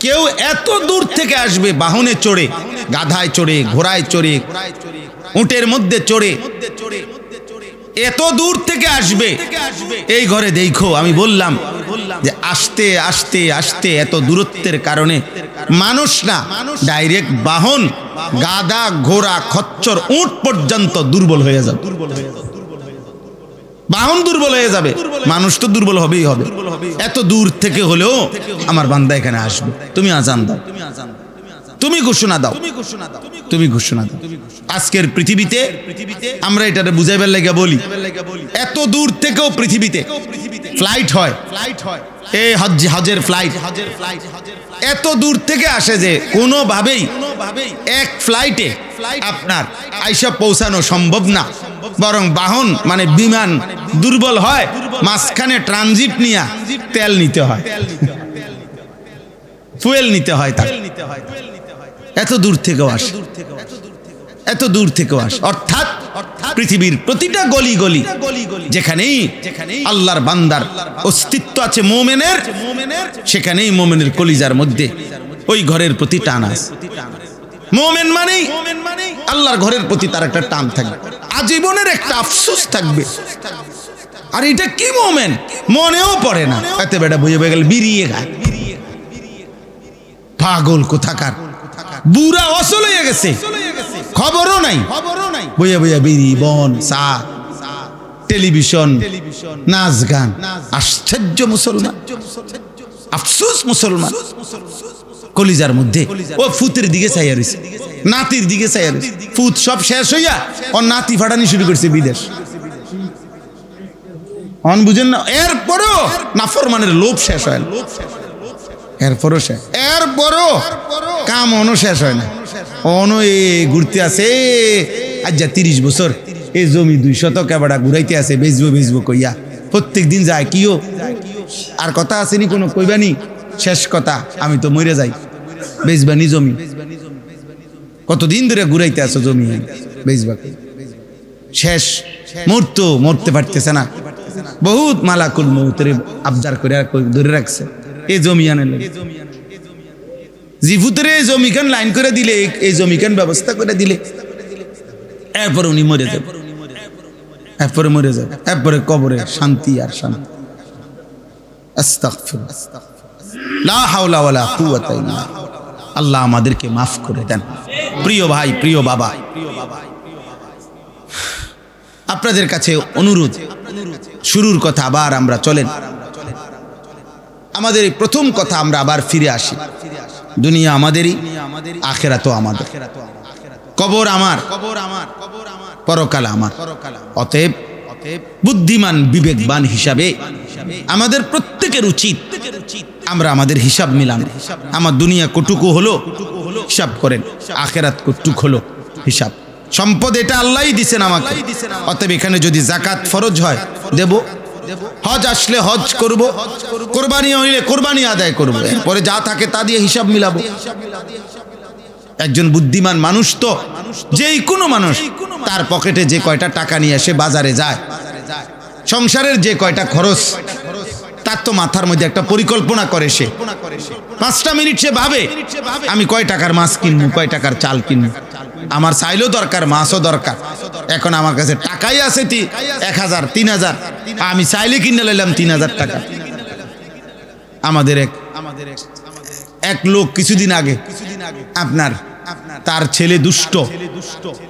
কেউ এত দূর থেকে আসবে বাহনে চড়ে, গাধায় চড়ে, ঘোড়ায় চড়ে, উটের মধ্যে চড়ে, এত দূর থেকে আসবে। এই ঘরে দেখো, আমি বললাম যে আসতে আসতে আসতে এত দূরত্বের কারণে মানুষ না, ডাইরেক্ট বাহন, গাধা, ঘোড়া, খচ্চর, উট পর্যন্ত দুর্বল হয়ে যাবে। বাহন দুর্বল হয়ে যাবে, মানুষ তো দুর্বল হবেই হবে। এত দূর থেকে হলেও আমার বান্দা এখানে আসবে। তুমি আজান দাও, তুমি ঘোষণা দাও, তুমি ঘোষণা দাও। আজকের পৃথিবীতে আমরা এটাতে বুঝাইবার লাগে বলি, এত দূর থেকেও পৃথিবীতে ফ্লাইট হয়, এই হজের ফ্লাইট এত দূর থেকে আসে যে কোনোভাবেই এক ফ্লাইটে আপনার আইসা পৌঁছানো সম্ভব না। বরং বাহন মানে বিমান দুর্বল হয়, মাঝখানে ট্রানজিট নিয়ে তেল নিতে হয়, ফুয়েল নিতে হয়, তার এত দূর থেকেও আসে, এত দূর থেকেও আসে। অর্থাৎ পৃথিবীর প্রতিটা গলি গলি যেখানেই আল্লাহর বান্দার অস্তিত্ব আছে, মোমেনের, সেখানেই মোমেনের কলিজার মধ্যে ওই ঘরের প্রতি টান আছে। মোমেন মানেই আল্লাহর ঘরের প্রতি তার একটা টান থাকবে, আজীবনের একটা আফসোস থাকবে। আর এটা কি মোমেন মনেও পড়ে না, এত বেটা বুঝে বয়ে গেল বিড়িয়ে খায়, পাগল কোথাকার, বুড়া অসল হয়ে গেছে, খবরও নাই, বইয়া বইয়া বিড়ি, বন, চা, টেলিভিশন, নাচ গান। আশ্চর্য মুসলমান, আফসোস মুসলমান। কলিজার মধ্যে ও ফুতের দিকে চাইয়া রয়েছে, নাতির দিকে চাইয়া রয়েছে। ফুত সব শেষ হইয়া ওর নাতি ফাটানি শুরু করছে বিদেশ। অন বুঝেন না, এরপরও নাফরমানের লোভ শেষ হয় না, এরপরও শেষ, এরপরও কাম অনো শেষ হয় না। অনো এ ঘুরতে আছে, আজ যা 30 বছর এই জমি 200 কেবাটা ঘুরাইতে আছে, বেচবো বেচবো কইয়া প্রত্যেক দিন যায়। কিও আর কথা আসেনি কোনো কইবানি? শেষ কথা, আমি তো মরে যাই, বেচবানি জমি। কতদিন ধরে ঘুরাইতে আছো জমি, বেচবা শেষ, মরতে পারতেছে না। বহুত মালাকুল মউতের আবজার করে ধরে রাখছে এই জমি আনে। জিফুতের এই জমিখান লাইন করে দিলে, এই জমিখান ব্যবস্থা করে দিলে, এরপর উনি মরে যাবে, এরপরে মরে যাবে, এরপরে কবরে শান্তি আর শান্তি। আস্তাগফিরুল্লাহ, লা হাওলা ওয়ালা কুওয়াতা ইল্লা বিল্লাহ। আল্লাহ আমাদেরকে মাফ করে দেন। প্রিয় ভাই, প্রিয় বাবা, আপনাদের কাছে অনুরোধ, শুরুর কথা আবার আমরা চলেন। আমাদের এই প্রথম কথা আমরা আবার ফিরে আসি, দুনিয়া আমাদেরই, আখিরাতও আমাদের, কবর আমার, পরকাল আমার। অতএব বুদ্ধিমান বিবেকবান হিসাবে আমাদের প্রত্যেকের উচিত আমরা আমাদের হিসাব মিলানো। আমার দুনিয়া কটুকু হলো হিসাব করেন, আখিরাত কটুক হলো হিসাব। সম্পদ এটা আল্লাহই দিছেন আমাকে, অতএব এখানে যদি যাকাত ফরজ হয় দেব, হজ আসলে হজ করব, কোরবানি হইলে কোরবানি আদায় করব, পরে যা থাকে তা দিয়ে হিসাব মিলাবো। একজন বুদ্ধিমান মানুষ তো যেই কোনো মানুষ তার পকেটে যে কয়টা টাকা নিয়ে এসে বাজারে যায়, সংসারের যে কয়টা খরচ তার তো মাথার মধ্যে একটা পরিকল্পনা করে। সে 5টা মিনিট সে ভাবে আমি কয় টাকার মাছ কিনবো, কয় টাকার চাল কিনবো, আমার চাইলেও দরকার, মাছও দরকার। এখন আমার কাছে টাকাই আছে 1000 3000, আমি চাইলে কিনে লাইলাম 3000 টাকা। আমাদের এক লোক কিছুদিন আগে আপনার তার ছেলে দুষ্ট,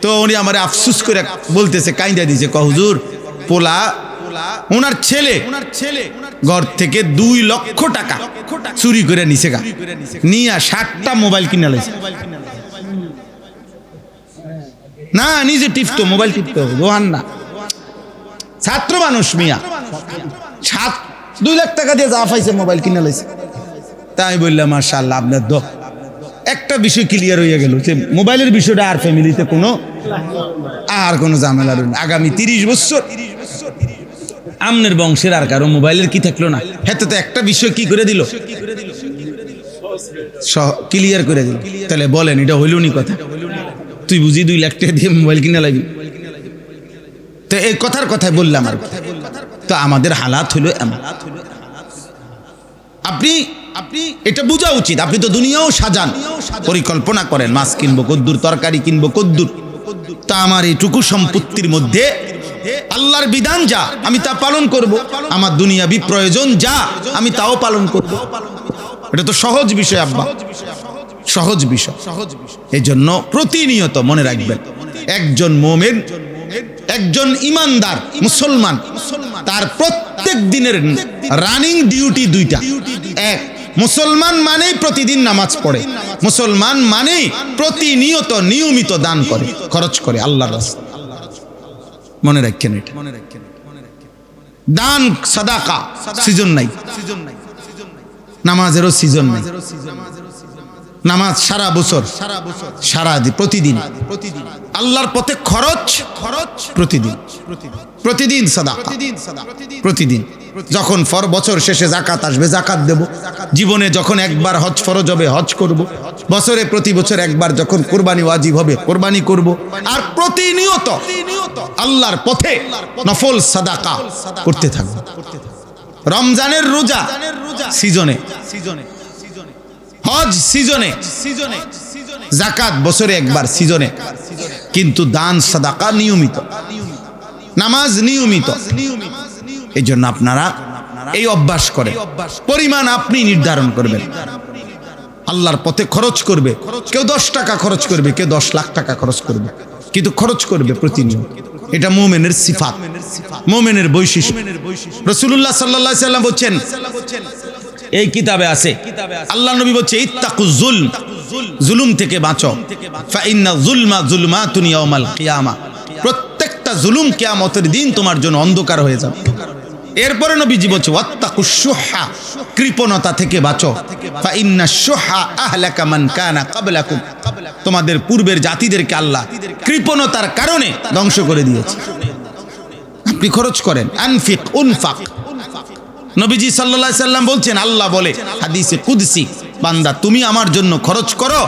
তো উনি আমার আফসুস করে বলতেছে, কাইন্দা দিয়েছে, হুজুর পোলা ওনার ছেলে ঘর থেকে 2 লক্ষ টাকা চুরি করে নিছে, নিয়ে 60টা মোবাইল কিনে লাইছে। না নিজে টিপতো, মোবাইল টিপতো, দোহান না, ছাত্র মানুষ মিয়া, 2 লাখ টাকা দিয়ে যা পাইছে মোবাইল কিনে লাইছে। তাই বললাম মাশাআল্লাহ, আপনার একটা বিষয় ক্লিয়ার হয়ে গেল যে মোবাইলের বিষয়টা আর ফ্যামিলিতে কোনো ঝামেলা রইল না। আগামী 30 বছর আমনের বংশের আর কারো মোবাইলের কি থাকলো না, হেতে তো একটা বিষয় কি করে দিল, ক্লিয়ার করে দিল। তাহলে বলেন এটা হইল নি কথা? তুই বুঝি 2 লাখ টাকা দিয়ে মোবাইল কিনে লাগবি? তো এই কথায় বললাম আর তো আমাদের হালাত হইল এমন। আপনি এটা বোঝা উচিত, আপনি তো দুনিয়াও সাজান, পরিকল্পনা করেন, মাছ কিনবো কদ্দুর, তরকারি কিনবো কদ্দুর, তা আমার এইটুকু সম্পত্তির মধ্যে আল্লাহর বিধান যা আমি তা পালন করব, আমার দুনিয়াবি প্রয়োজন যা আমি তাও পালন করব। এটা তো সহজ বিষয় আব্বা, সহজ বিষয়। এই জন্য প্রতিনিয়ত মনে রাখবেন, একজন মুমিন, একজন ইমানদার মুসলমান, তার প্রত্যেক দিনের রানিং ডিউটি 2টা। এক, মুসলমান মানেই প্রতিদিন নামাজ পড়ে, মুসলমান মানেই প্রতিনিয়ত নিয়মিত দান করে, খরচ করে আল্লাহর রাস্তায়। মনে রাখেন এটা, দান সাদাকা সিজন নাই, নামাজেরও সিজন নাই। নামাজ সারা বছর, প্রতিদিন আল্লাহর পথে খরচ প্রতিদিন সাদাকা, প্রতিদিন। যখন বছর শেষে যাকাত আসবে জাকাত দেব, জীবনে যখন একবার হজ ফরজ হবে হজ করব, বছরে প্রতি বছর একবার যখন কুরবানি ওয়াজিব হবে কুরবানি করব, আর প্রতিনিয়ত আল্লাহর পথে নফল সাদাকা করতে থাকব। রমজানের রোজা সিজনে, হজ সিজনে, যাকাত বছরে একবার সিজনে, কিন্তু দান সাদাকা নিয়মিত, নামাজ নিয়মিত। এই জন্য আপনারা এই অভ্যাস করে পরিমাণ আপনি নির্ধারণ করবেন, আল্লাহর পথে খরচ করবে। কেউ 10 টাকা খরচ করবে, কেউ 10 লাখ টাকা খরচ করবে, কিন্তু খরচ করবে প্রতিনিয়ত। এটা মুমিনের সিফাত, মুমিনের বৈশিষ্ট্য। রাসূলুল্লাহ সাল্লাল্লাহু আলাইহি ওয়াসাল্লাম বলেন, এই কিতাবে আছে, আল্লাহ নবী বলছে, ইত্তাকু যুলম, জুলুম থেকে বাঁচো, ফা ইন্না যুলমা যুলমাতুন ইয়াউমাল কিয়ামা, প্রত্যেকটা জুলুম কিয়ামতের দিন তোমার জন্য অন্ধকার হয়ে যাবে। এরপরে নবীজি বলছে, ওয়াত্তাকুশ শুহা, কৃপণতা থেকে বাঁচো, ফা ইন্নাশ শুহা আহলাকা মান কানা ক্বাবলাকুম, তোমাদের পূর্বের জাতিদেরকে আল্লাহ কৃপণতার কারণে ধ্বংস করে দিয়েছে। আপনি খরচ করেন, আনফিক উনফাক। নবীজি সাল্লাল্লাহু আলাইহি সাল্লাম বলছেন, আল্লাহ বলে হাদিসে কুদসি, বান্দা তুমি আমার জন্য খরচ করো,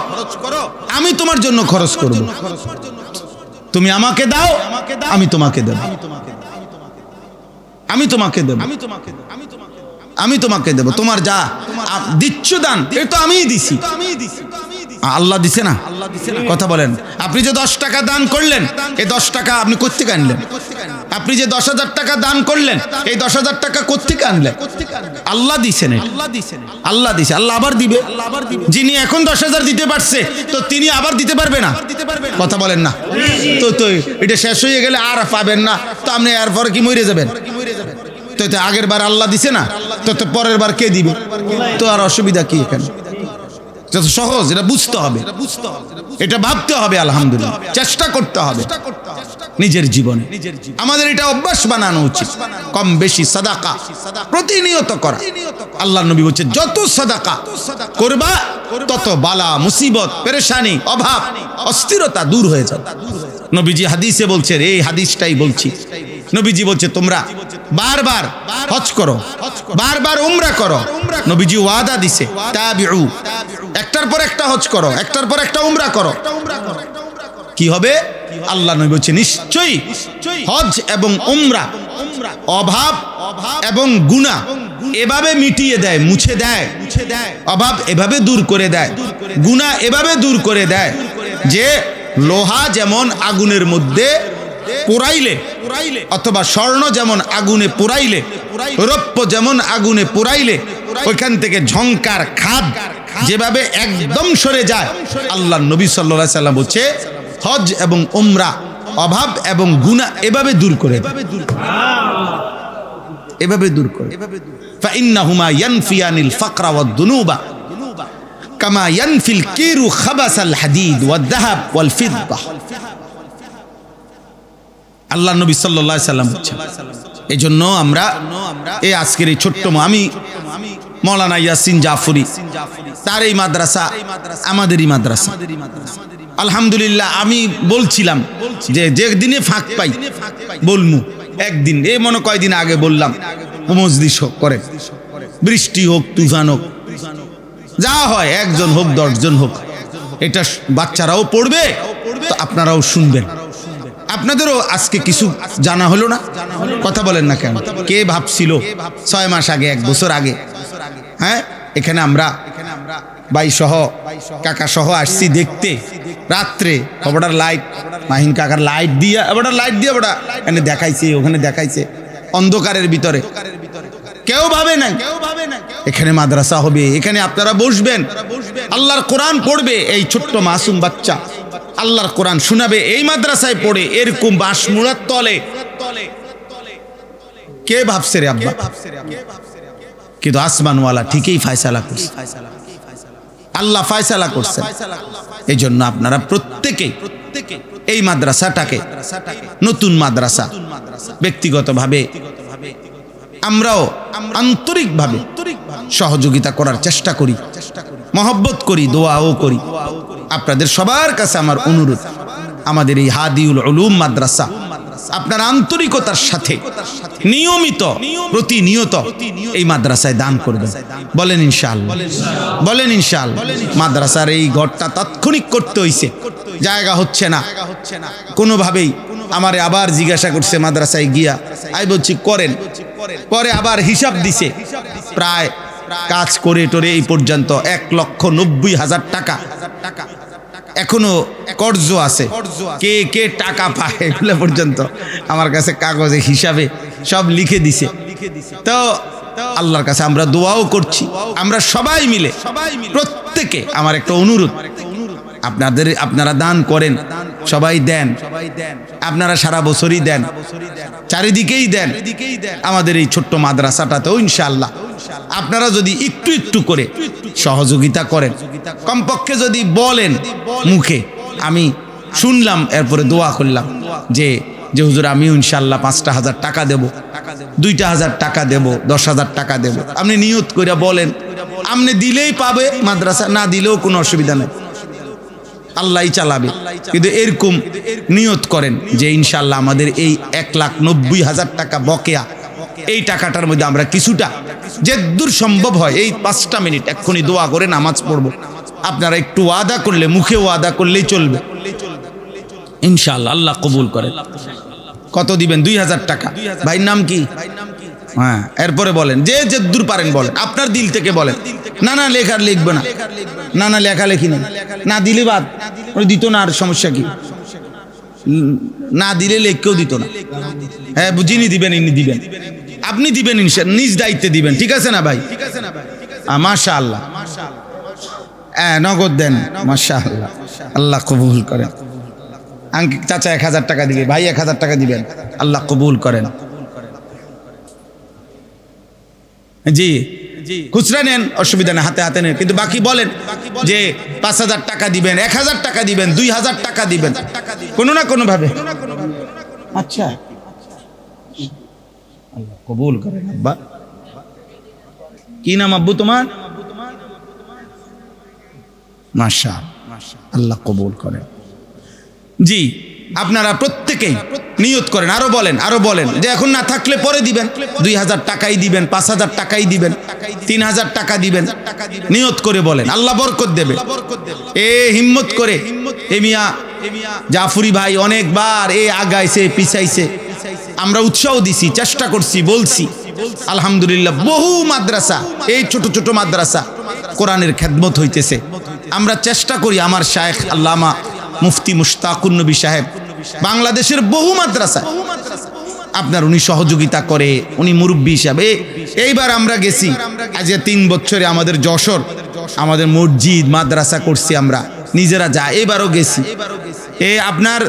আমি তোমার জন্য খরচ করব। তুমি আমাকে দাও, আমি তোমাকে দেব, আমি তোমাকে দেব, আমি তোমাকে দেব। তোমার যা দিচ্ছ দান, এটা তো আমিই দিছি, আল্লাহ দিছে না? কথা বলেন। আপনি যে 10 টাকা দান করলেন, এই 10 টাকা আপনি কোত্থেকে আনলেন? আপনি যে 10,000 টাকা দান করলেন, এই 10,000 টাকা কোত্থেকে আনলেন? আল্লাহ দিছেন, আল্লাহ দিছে, আল্লাহ আবার দিবে। যিনি এখন 10,000 দিতে পারছে, তো তিনি আবার দিতে পারবে না? কথা বলেন না? তো এটা শেষ হয়ে গেলে আর পাবেন না, তো আপনি এরপরে কি মরে যাবেন? তো আগের বার আল্লাহ দিছে না, তো পরের বার কে দিবে? তো আর অসুবিধা কি এখানে? যত সহজ, এটা বুঝতে হবে, এটা ভাবতে হবে, আলহামদুলিল্লাহ চেষ্টা করতে হবে নিজের জীবনে। আমাদের এটা অভ্যাস বানানো উচিত, কম বেশি সাদাকা প্রতিনিয়ত করা। আল্লাহ নবী বলছে যত সাদাকা করবা তত বালা মুসিবত পেরেশানি অভাব অস্থিরতা দূর হয়ে যাবে। নবীজি হাদিসে বলছেন, এই হাদিসটাই বলছি, নবীজি বলছে তোমরা বারবার হজ করো, বারবার উমরা করো। নবীজি ওয়াদা দিছে, তাবিউ, একটার পর একটা হজ করো, একটার পর একটা উমরা করো। কি হবে? আল্লাহ নবী বলছে নিশ্চয়ই হজ এবং উমরা অভাব এবং গুনাহ এভাবে মিটিয়ে দেয়, মুছে দেয়। অভাব এভাবে দূর করে দেয়, গুনাহ এভাবে দূর করে দেয় যে লোহা যেমন আগুনের মধ্যে পোড়াইলে, অথবা স্বর্ণ যেমন আগুনে পোড়াইলে, রৌপ্য যেমন আগুনে পোড়াইলে ওইখান থেকে ঝংকার খাদ যেভাবে একদম সরে যায়, আল্লাহ নবী সাল্লাল্লাহু আলাইহি সাল্লাম বলছে হজ এবং উমরা অভাব এবং গুনাহ এভাবে দূর করে, এভাবে দূর করে। ফাইন্নাহুমা ইয়ানফিয়ানিল ফাকরা ওয়াদ দুনুবা কামা ইয়ানফিল কিরু খাবাসাল হাদিদ ওয়াদ যাহাব ওয়াল ফিদ্দা। আল্লাহ নবী সাল্লাল্লাহু আলাইহি সাল্লাম বলছেন। এই জন্য আমরা এই আজকের এই ছোট্ট, আমি মৌলানা ইয়াসিন জাফরি, তার এই মাদ্রাসা আমাদেরই মাদ্রাসা। আলহামদুলিল্লাহ আমি বলছিলাম যে যে দিনে ফাঁক পাই বলমু, একদিন এই মনে কয়দিন আগে বললাম মজলিস হোক করে, বৃষ্টি হোক তুফান হোক যা হয়, একজন হোক 10 জন হোক, এটা বাচ্চারাও পড়বে তো আপনারাও শুনবেন। আপনাদেরও আজকে কিছু জানা হলো না? কথা বলেন না কেন? কে ভাবছিল 6 মাস আগে, 1 বছর আগে, হ্যাঁ এখানে আমরা ভাই সহ কাকা সহ আসছি দেখতে, রাত্রে ওটার লাইট, মাহিন কাকার লাইট দিয়ে ওটা এখানে দেখাইছে, ওখানে দেখাইছে, অন্ধকারের ভিতরে। কেউ ভাবে না এখানে মাদ্রাসা হবে, এখানে আপনারা বসবেন, আল্লাহর কোরআন পড়বে। এই ছোট্ট মাসুম বাচ্চা আল্লাহর কোরআন শোনাবে এই মাদ্রাসায় পড়ে, এরকম বাঁশমুড়ার তলে। কে ভাবছে রে আব্বা? কিন্তু আসমানওয়ালা ঠিকই ফায়সালা করছে, আল্লাহ ফায়সালা করছে। এই জন্য আপনারা প্রত্যেকে এই মাদ্রাসাটাকে নতুন মাদ্রাসা, ব্যক্তিগতভাবে আমরাও আন্তরিকভাবে সহযোগিতা করার চেষ্টা করি, মহব্বত করি, দোয়াও করি। আপনাদের সবার কাছে আমার অনুরোধ, আমাদের এই হাদিউল উলুম মাদ্রাসা আপনার আন্তরিকতার সাথে নিয়মিত প্রতিনিয়ত এই মাদ্রাসায় দান করবেন। বলেন ইনশাআল্লাহ, বলেন ইনশাআল্লাহ। মাদ্রাসার এই ঘরটা তাৎক্ষণিক করতে হইছে, জায়গা হচ্ছে না কোনোভাবেই। আমারে আবার জিজ্ঞাসা করছে মাদ্রাসায় গিয়া, আমি বলছি করেন, পরে আবার হিসাব দিছে, প্রায় কাজ করে টোরে এই পর্যন্ত 1,90,000 টাকা এখনো কর্জ আছে। কে কে টাকা পায় এগুলো পর্যন্ত আমার কাছে কাগজে হিসাবে সব লিখে দিছে। তো আল্লাহর কাছে আমরা দোয়াও করছি, আমরা সবাই মিলে প্রত্যেকে। আমার একটা অনুরোধ, আপনারা দান করেন, সবাই দেন, আপনারা সারা বছরই দেন, চারিদিকেই দেন। আমাদের এই ছোট্ট মাদ্রাসাটাতেও ইনশাআল্লাহ আপনারা যদি একটু একটু করে সহযোগিতা করেন, কমপক্ষে যদি বলেন মুখে, আমি শুনলাম এরপরে দোয়া করলাম যে হুজুর আমি ইনশাআল্লাহ 5,000 টাকা দেব, 2,000 টাকা দেব, 10,000 টাকা দেব। আপনি নিয়ত করে বলেন, আপনি দিলেই পাবে মাদ্রাসা, না দিলেও কোনো অসুবিধা নেই, আল্লাহই চালাবে। কিন্তু এরকম নিয়ত করেন যে ইনশাআল্লাহ আমাদের এই 1,90,000 টাকা বকেয়া, এই টাকাটার মধ্যে আমরা কিছুটা যেদূর সম্ভব হয়, এই 5টা মিনিট এক্ষুনি দোয়া করে নামাজ পড়ব, আপনারা একটু ওয়াদা করলে, মুখে ওয়াদা করলেই চলবে ইনশাআল্লাহ, আল্লাহ কবুল করে। কত দিবেন? 2,000 টাকা। ভাইয়ের নাম কি? হ্যাঁ, এরপরে বলেন, যে যেদূর পারেন বলেন, আপনার দিল থেকে বলেন। না লেখার লিখবে না, না লেখালেখি নেই, না দিলে বাদ, দিত না। আর সমস্যা কি? না দিলে লেখকেও দিত না। হ্যাঁ, যিনি দিবেন ইনি দিবেন, আপনি দিবেন ইনশাআল্লাহ, নিজ দায়িত্বে দিবেন, ঠিক আছে না ভাই? মাশাআল্লাহ, নগদ দেন, মাশাআল্লাহ, আল্লাহ কবুল করেন। চাচা 1,000 টাকা দিবে, ভাই 1,000 টাকা দিবেন, আল্লাহ কবুল করেন। জি খুচরা নেন অসুবিধা নেই, হাতে হাতে নেন, কিন্তু বাকি বলেন যে 5,000 টাকা দিবেন, 1,000 টাকা দিবেন, 2,000 টাকা দিবেন, কোনো না কোনো ভাবে। আচ্ছা আল্লাহ কবুল করেন। আব্বা কি নাম আব্বু তোমার? মাশাআল্লাহ, আল্লাহ কবুল করেন। জি আপনারা প্রত্যেকেই নিয়ত করেন, আরো বলেন, আরো বলেন যে এখন না থাকলে পরে দিবেন, 2,000 টাকাই দিবেন, 5,000 টাকাই দিবেন, 3,000 টাকা দিবেন, নিয়ত করে বলেন, আল্লাহ বরকত দেবে। এ হিম্মত করে এ মিয়া জাফরি ভাই অনেকবার এ আগাইছে পিছাইছে, আমরা উৎসাহ দিছি, চেষ্টা করছি, বলছি, আলহামদুলিল্লাহ বহু মাদ্রাসা, এই ছোট ছোট মাদ্রাসা কোরআনের খেদমত হইতেছে। আমরা চেষ্টা করি, আমার শায়েখ আল্লামা মুফতি মুশতাকুন নবী সাহেব বাংলাদেশের বহু মাদ্রাসা আপনার উনি সহযোগিতা করে, উনি মুরব্বী হিসাবে। এইবার আমরা গেছি, আজ 3 বছরে আমাদের যশোর আমাদের মসজিদ মাদ্রাসা করছি আমরা নিজেরা, যা এবারও গেছি। আপনার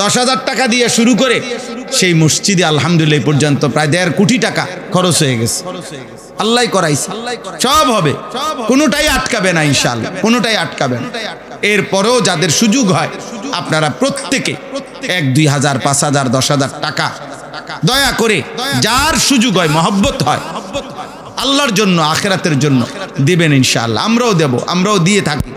10,000 টাকা দিয়ে শুরু করে সেই মসজিদে আলহামদুলিল্লাহ পর্যন্ত প্রায় 1.5 কোটি টাকা খরচ হয়ে গেছে। আল্লাহ করাইছে, সব হবে, কোনোটাই আটকাবে না ইনশাআল্লাহ, কোনোটাই আটকাবে না। এরপরেও যাদের সুযোগ হয় আপনারা প্রত্যেকে 1-2,000 5,000 10,000 টাকা দয়া করে, যার সুযোগ হয় মহব্বত হয় আল্লাহর জন্য আখিরাতের জন্য দিবেন ইনশাআল্লাহ। আমরাও দেব, আমরাও দিয়ে থাকি।